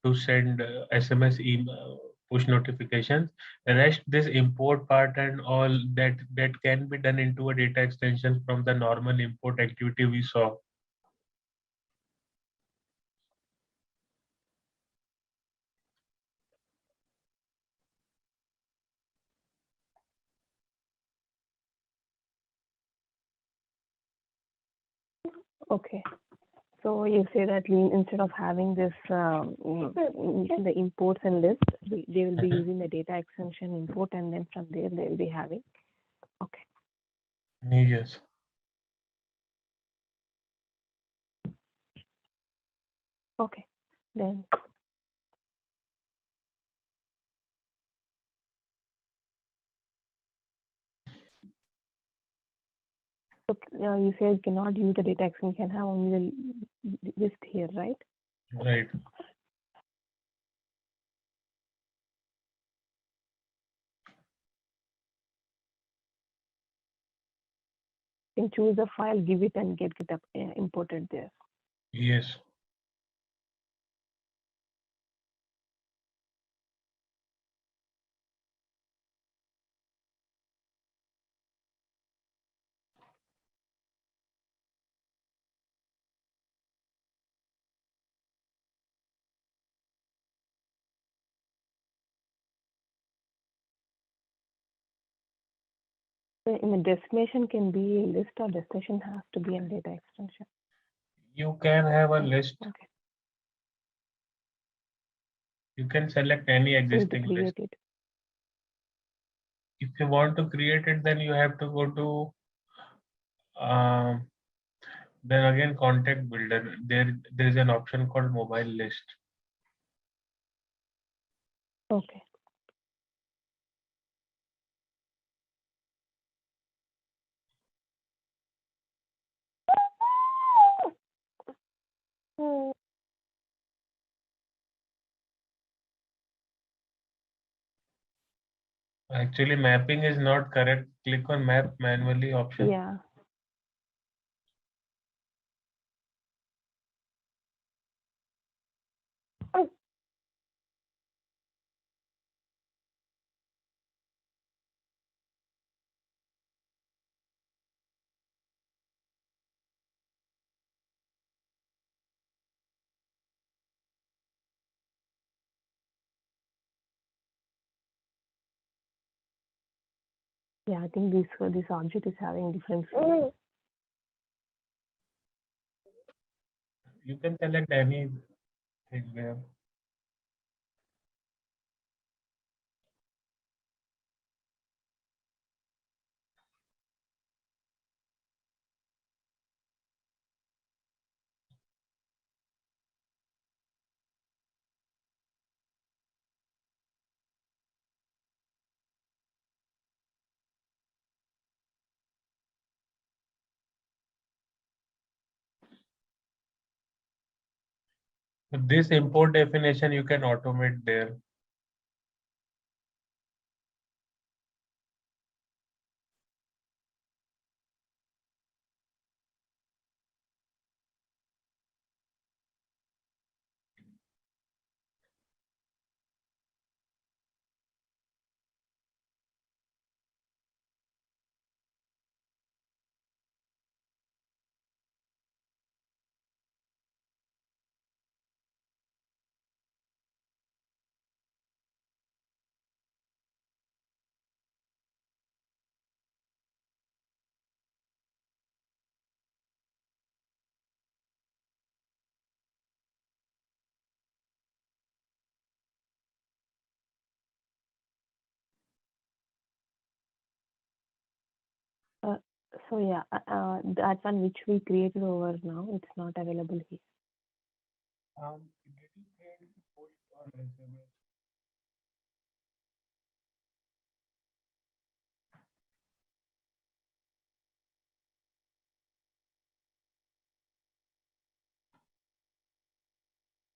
[SPEAKER 2] to send SMS, email, push notifications. The rest, this import part and all that can be done into a data extension from the normal import activity we saw.
[SPEAKER 3] Okay. So you say that instead of having this the imports and list, they will be using the data extension import, and then from there they will be having. Okay.
[SPEAKER 2] Yes.
[SPEAKER 3] Okay. Then. So you said cannot use the data extension, can have only the list here, right?
[SPEAKER 2] Right.
[SPEAKER 3] You can choose the file, give it, and get it imported there.
[SPEAKER 2] Yes.
[SPEAKER 3] So in the destination can be a list or destination has to be a data extension.
[SPEAKER 2] You can have a list.
[SPEAKER 3] Okay.
[SPEAKER 2] You can select any
[SPEAKER 3] So you need to
[SPEAKER 2] existing list.
[SPEAKER 3] create it.
[SPEAKER 2] If you want to create it, then you have to go to then again contact builder. There's an option called mobile list.
[SPEAKER 3] Okay.
[SPEAKER 2] Actually, mapping is not correct. Click on map manually option.
[SPEAKER 3] Yeah. Yeah, I think this object is having different fields.
[SPEAKER 2] You can select anything there. This import definition you can automate there.
[SPEAKER 3] So yeah, that one which we created over now, it's not available here.
[SPEAKER 2] Did you create post or SMS?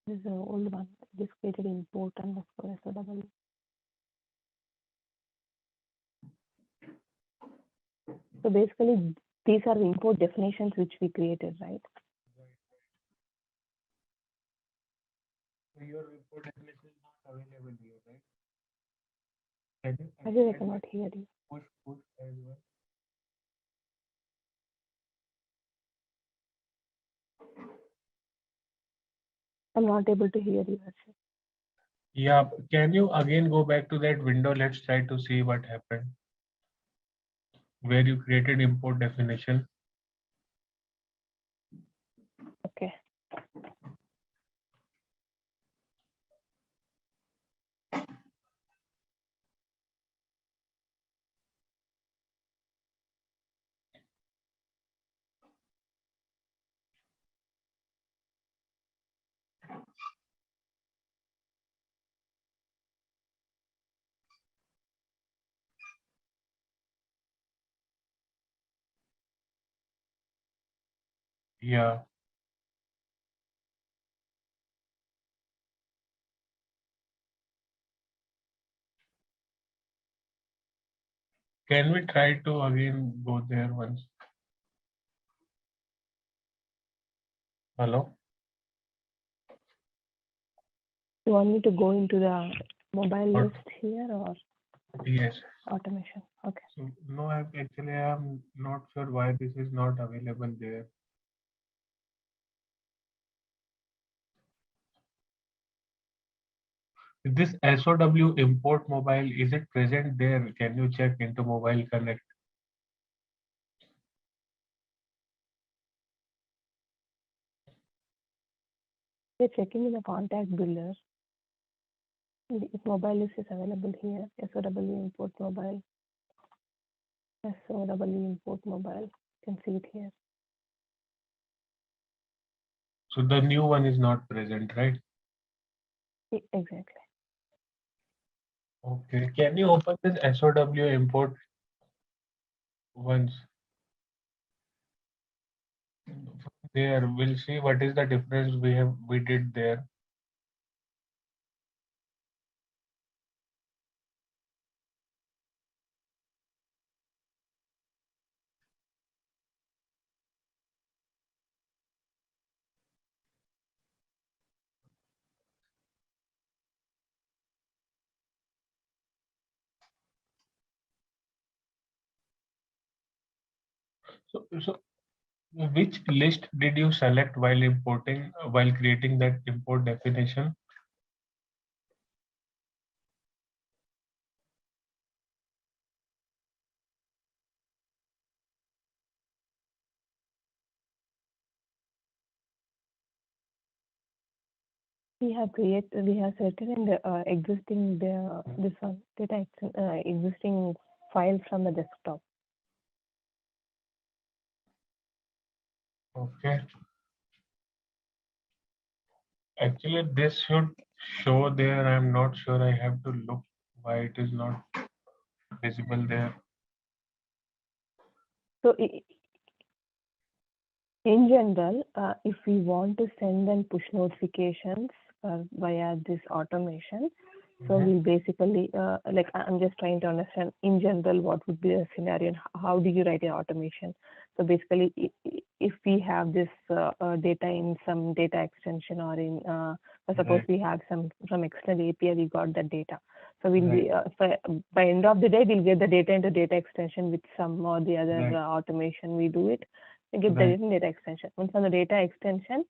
[SPEAKER 3] This is the old one. Just created import underscore SOW. So basically, these are the import definitions which we created, right?
[SPEAKER 2] So your import definition is not available here, right? Can you
[SPEAKER 3] Actually, I
[SPEAKER 2] add
[SPEAKER 3] cannot hear you.
[SPEAKER 2] push as well?
[SPEAKER 3] I'm not able to hear you, Harshit.
[SPEAKER 2] Yeah, can you again go back to that window? Let's try to see what happened. Where you created import definition.
[SPEAKER 3] Okay.
[SPEAKER 2] Yeah. Can we try to again go there once? Hello?
[SPEAKER 3] You want me to go into the mobile
[SPEAKER 2] Or,
[SPEAKER 3] list here or
[SPEAKER 2] yes.
[SPEAKER 3] automation? Okay.
[SPEAKER 2] So, no, actually I am not sure why this is not available there. This SOW import mobile, is it present there? Can you check into Mobile Connect?
[SPEAKER 3] We're checking in the contact builder. If mobile list is available here, SOW import mobile. SOW import mobile. You can see it here.
[SPEAKER 2] So the new one is not present, right?
[SPEAKER 3] Exactly.
[SPEAKER 2] Okay. Can you open this SOW import once? There, we'll see what is the difference we did there. So which list did you select while importing, while creating that import definition?
[SPEAKER 3] We have selected in the existing this one existing file from the desktop.
[SPEAKER 2] Okay. Actually, this should show there. I'm not sure. I have to look why it is not visible there.
[SPEAKER 3] So in general, if we want to send and push notifications via this automation, so we'll basically like I'm just trying to understand in general what would be the scenario and how do you write an automation. So basically, if we have this data in some data extension or in suppose we have some from external API, we got that data. So we'll be by end of the day we'll get the data into data extension with some or the other automation we do it. We get the data extension. Once on the data extension,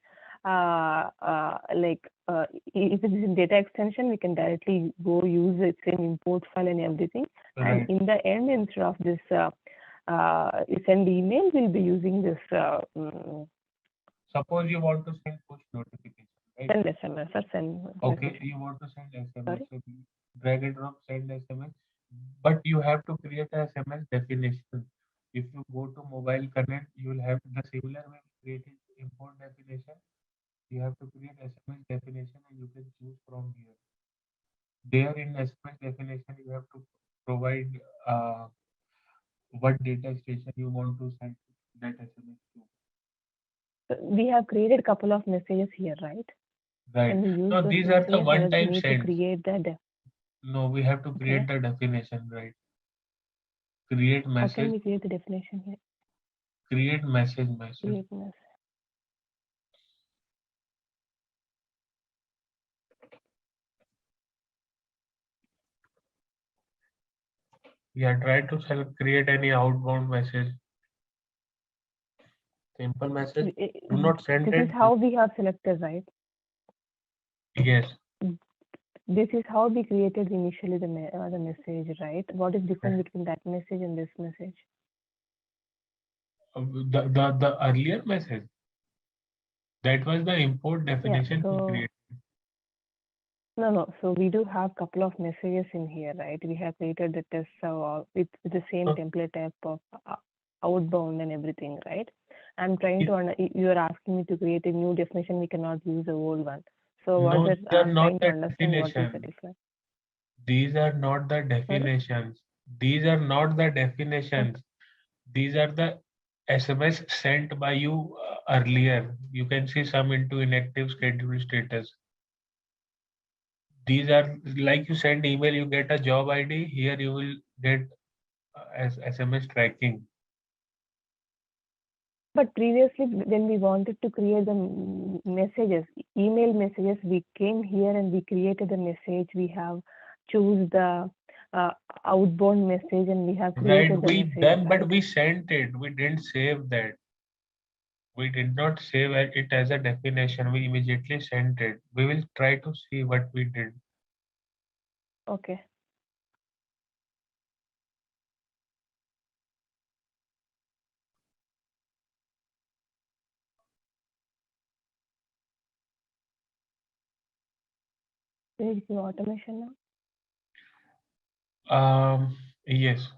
[SPEAKER 3] if it is in data extension, we can directly go use its same import file and everything. And in the end, instead of this send email, we'll be using this.
[SPEAKER 2] Suppose you want to send push notification, right?
[SPEAKER 3] Send SMS or send.
[SPEAKER 2] Okay,
[SPEAKER 3] message.
[SPEAKER 2] you want to send SMS.
[SPEAKER 3] Sorry?
[SPEAKER 2] So drag and drop, send SMS. But you have to create a SMS definition. If you go to Mobile Connect, you will have the similar way we created import definition. You have to create SMS definition and you can choose from here. There in SMS definition, you have to provide what data station you want to send that SMS to.
[SPEAKER 3] We have created a couple of messages here, right?
[SPEAKER 2] Right.
[SPEAKER 3] And we use
[SPEAKER 2] No,
[SPEAKER 3] those
[SPEAKER 2] these are the
[SPEAKER 3] messages,
[SPEAKER 2] one-time
[SPEAKER 3] we need
[SPEAKER 2] sends.
[SPEAKER 3] to create that.
[SPEAKER 2] No, we have to create the definition, right? Create
[SPEAKER 3] How can
[SPEAKER 2] message.
[SPEAKER 3] we create the definition here?
[SPEAKER 2] Create message.
[SPEAKER 3] Create message.
[SPEAKER 2] Yeah, try to create any outbound message. Simple message. Do not send it.
[SPEAKER 3] This is how we have selected, right?
[SPEAKER 2] Yes.
[SPEAKER 3] This is how we created initially the message, right? What is different between that message and this message?
[SPEAKER 2] The earlier message. That was the import definition we created.
[SPEAKER 3] No. So we do have a couple of messages in here, right? We have created the test with the same template type of outbound and everything, right? I'm trying to you are asking me to create a new definition. We cannot use the old one. So
[SPEAKER 2] No,
[SPEAKER 3] what is I'm trying to understand what is the difference.
[SPEAKER 2] These are not the definitions. These are not the definitions. These are the SMS sent by you earlier. You can see some into inactive schedule status. These are like you send email, you get a job ID. Here you will get as SMS tracking.
[SPEAKER 3] But previously, when we wanted to create the messages, email messages, we came here and we created a message. We have choose the outbound message and we have
[SPEAKER 2] Right,
[SPEAKER 3] created the
[SPEAKER 2] we
[SPEAKER 3] message,
[SPEAKER 2] done,
[SPEAKER 3] right?
[SPEAKER 2] but we sent it. We didn't save that. We did not save it as a definition. We immediately sent it. We will try to see what we did.
[SPEAKER 3] Okay. There is no automation now.
[SPEAKER 2] Yes.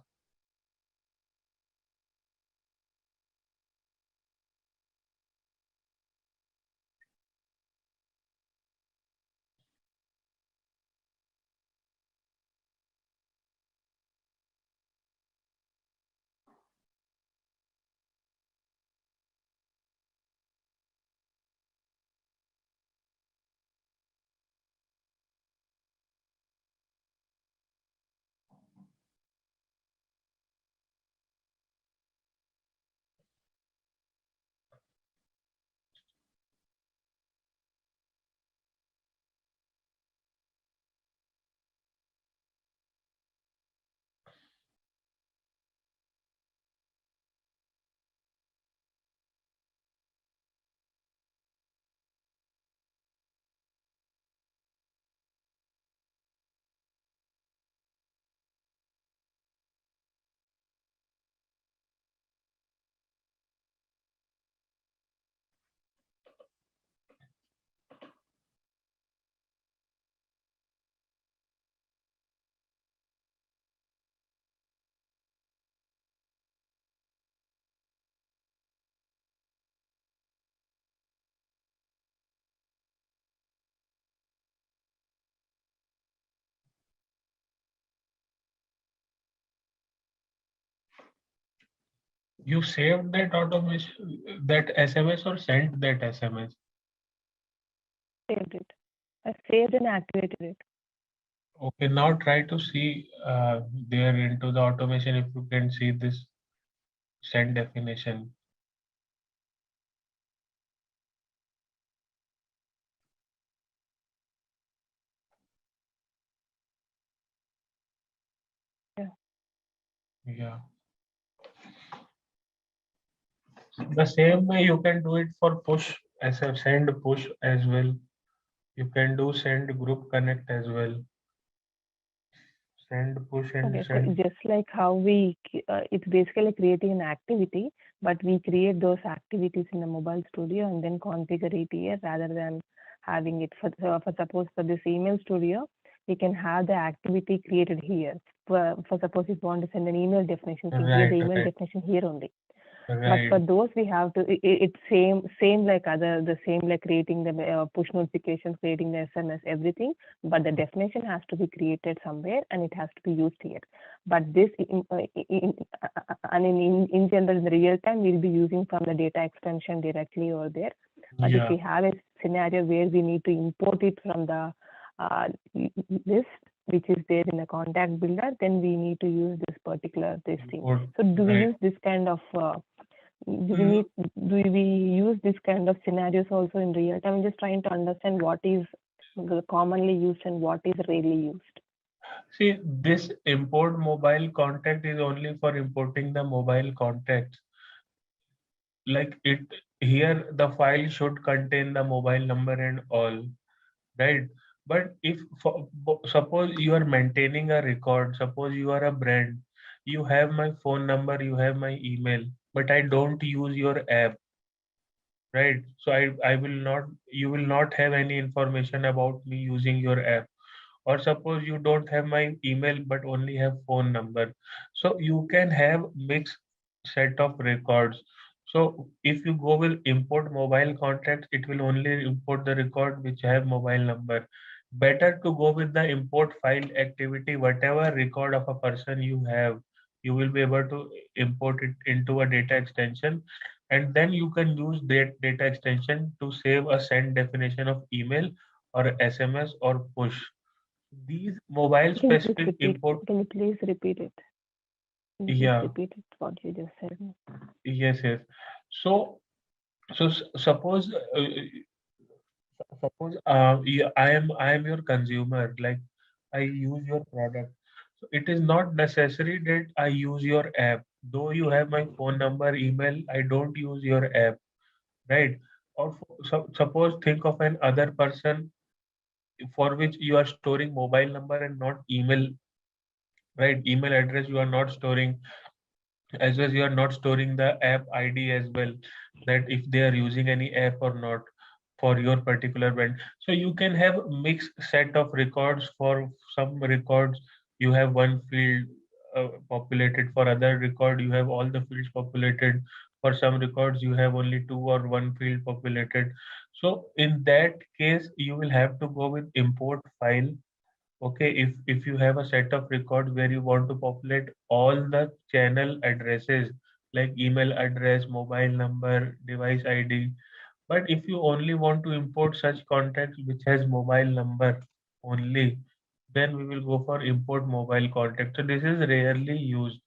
[SPEAKER 2] You saved that automation, that SMS, or sent that SMS?
[SPEAKER 3] Saved it. I saved and activated it.
[SPEAKER 2] Okay, now try to see there into the automation if you can see this send definition.
[SPEAKER 3] Yeah.
[SPEAKER 2] Yeah. The same way you can do it for push as a send push as well. You can do send group connect as well. Send push and
[SPEAKER 3] Okay, so
[SPEAKER 2] send.
[SPEAKER 3] just like how it's basically creating an activity, but we create those activities in the mobile studio and then configure it here rather than having it for suppose for this email studio, we can have the activity created here. For suppose if you want to send an email definition, we can create
[SPEAKER 2] Right,
[SPEAKER 3] the email
[SPEAKER 2] right,
[SPEAKER 3] definition here only. But for
[SPEAKER 2] right.
[SPEAKER 3] those we have to, it's same like the same like creating the push notifications, creating the SMS, everything. But the definition has to be created somewhere and it has to be used here. But this, in general, in the real time, we'll be using from the data extension directly over there. But if
[SPEAKER 2] Yeah,
[SPEAKER 3] we have a scenario where we need to import it from the list, which is there in the contact builder, then we need to use this particular this thing. So do we
[SPEAKER 2] right.
[SPEAKER 3] use this kind of
[SPEAKER 2] Mm,
[SPEAKER 3] do we use this kind of scenarios also in real time? I'm just trying to understand what is commonly used and what is rarely used.
[SPEAKER 2] See, this import mobile contact is only for importing the mobile contacts. Like it here, the file should contain the mobile number and all, right? But if suppose you are maintaining a record, suppose you are a brand, you have my phone number, you have my email, but I don't use your app, right? So I will not, you will not have any information about me using your app. Or suppose you don't have my email but only have phone number, so you can have mixed set of records. So if you go with import mobile contacts, it will only import the record which have mobile number. Better to go with the import file activity, whatever record of a person you have, you will be able to import it into a data extension, and then you can use that data extension to save a send definition of email or SMS or push. These mobile
[SPEAKER 3] Can you please
[SPEAKER 2] specific
[SPEAKER 3] repeat?
[SPEAKER 2] import.
[SPEAKER 3] Can you please repeat it? Can you please
[SPEAKER 2] Yeah,
[SPEAKER 3] repeat it? What you just said?
[SPEAKER 2] yes. So, suppose I am your consumer, like I use your product. So it is not necessary that I use your app. Though you have my phone number, email, I don't use your app, right? Or suppose think of an other person for which you are storing mobile number and not email, right? Email address you are not storing, as well as you are not storing the app ID as well, that if they are using any app or not for your particular brand. So you can have mixed set of records. For some records you have one field populated, for other record you have all the fields populated, for some records you have only two or one field populated. So in that case you will have to go with import file. Okay, if you have a set of records where you want to populate all the channel addresses like email address, mobile number, device ID, but if you only want to import such contacts which has mobile number only, then we will go for import mobile contact. So this is rarely used.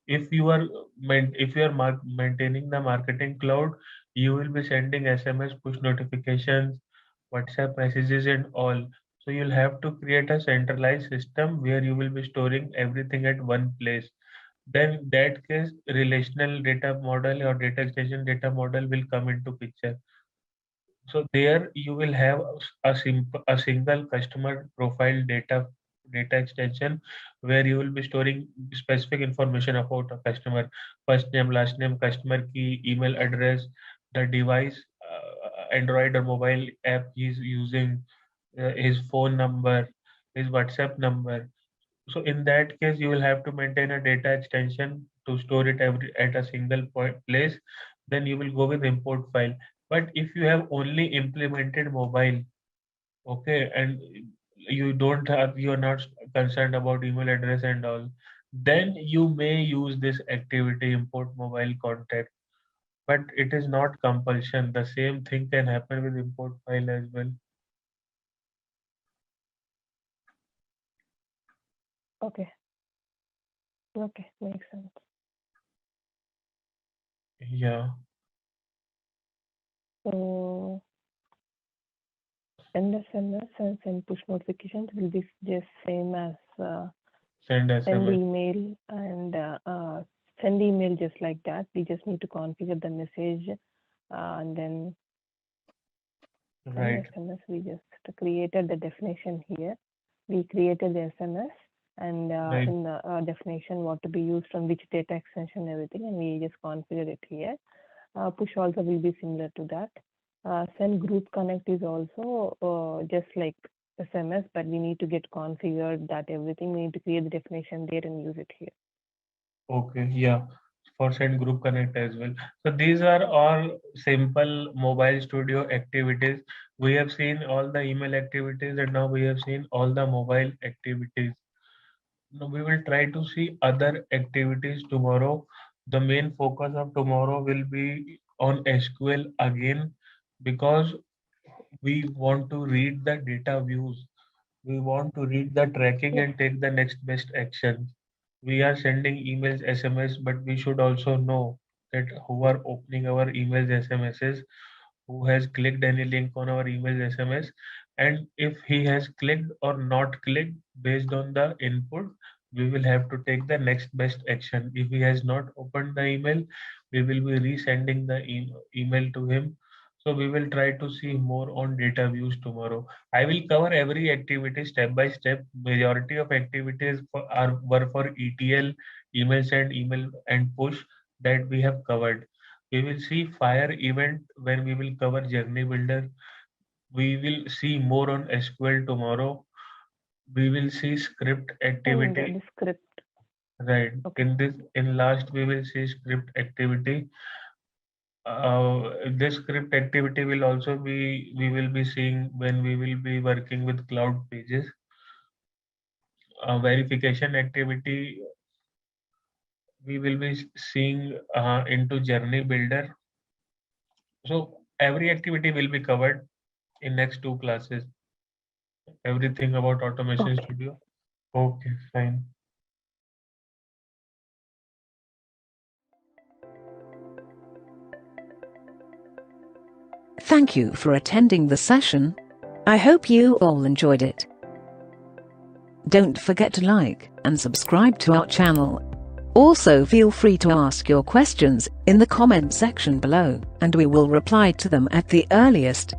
[SPEAKER 2] If you are maintaining the marketing cloud, you will be sending SMS, push notifications, WhatsApp messages, and all. So you'll have to create a centralized system where you will be storing everything at one place. Then in that case, relational data model or data extension data model will come into picture. So there you will have a single customer profile data extension where you will be storing specific information about a customer: first name, last name, customer key, email address, the device, Android or mobile app he's using, his phone number, his WhatsApp number. So in that case, you will have to maintain a data extension to store it at a single place. Then you will go with import file. But if you have only implemented mobile, okay, and you are not concerned about email address and all, then you may use this activity import mobile contact. But it is not compulsion. The same thing can happen with import file as well.
[SPEAKER 3] Okay. Okay, makes sense.
[SPEAKER 2] Yeah.
[SPEAKER 3] So, send SMS and send push notifications will be just same as
[SPEAKER 2] Send
[SPEAKER 3] send
[SPEAKER 2] SMS.
[SPEAKER 3] email and send email just like that. We just need to configure the message and then send
[SPEAKER 2] Right.
[SPEAKER 3] SMS. We just created the definition here. We created the SMS and
[SPEAKER 2] Right.
[SPEAKER 3] in the definition what to be used from which data extension everything, and we just configure it here. Push also will be similar to that. Send group connect is also just like SMS, but we need to get configured that everything. We need to create the definition there and use it here.
[SPEAKER 2] Okay, yeah, for send group connect as well. So these are all simple mobile studio activities. We have seen all the email activities and now we have seen all the mobile activities. Now we will try to see other activities tomorrow. The main focus of tomorrow will be on SQL again, because we want to read the data views. We want to read the tracking
[SPEAKER 3] Yes.
[SPEAKER 2] and take the next best action. We are sending emails, SMS, but we should also know that who are opening our emails, SMSs, who has clicked any link on our emails, SMS, and if he has clicked or not clicked based on the input, we will have to take the next best action. If he has not opened the email, we will be resending the email to him. So we will try to see more on data views tomorrow. I will cover every activity step by step. Majority of activities were for ETL, email send, email and push, that we have covered. We will see fire event when we will cover journey builder. We will see more on SQL tomorrow. We will see script
[SPEAKER 3] And
[SPEAKER 2] activity.
[SPEAKER 3] the script.
[SPEAKER 2] Right.
[SPEAKER 3] Okay.
[SPEAKER 2] In last we will see script activity. This script activity will also be, we will be seeing when we will be working with cloud pages. Verification activity, we will be seeing into Journey Builder. So every activity will be covered in next 2 classes. Everything about Automation
[SPEAKER 3] Okay.
[SPEAKER 2] Studio. Okay, fine.
[SPEAKER 1] Thank you for attending the session. I hope you all enjoyed it. Don't forget to like and subscribe to our channel. Also feel free to ask your questions in the comment section below, and we will reply to them at the earliest.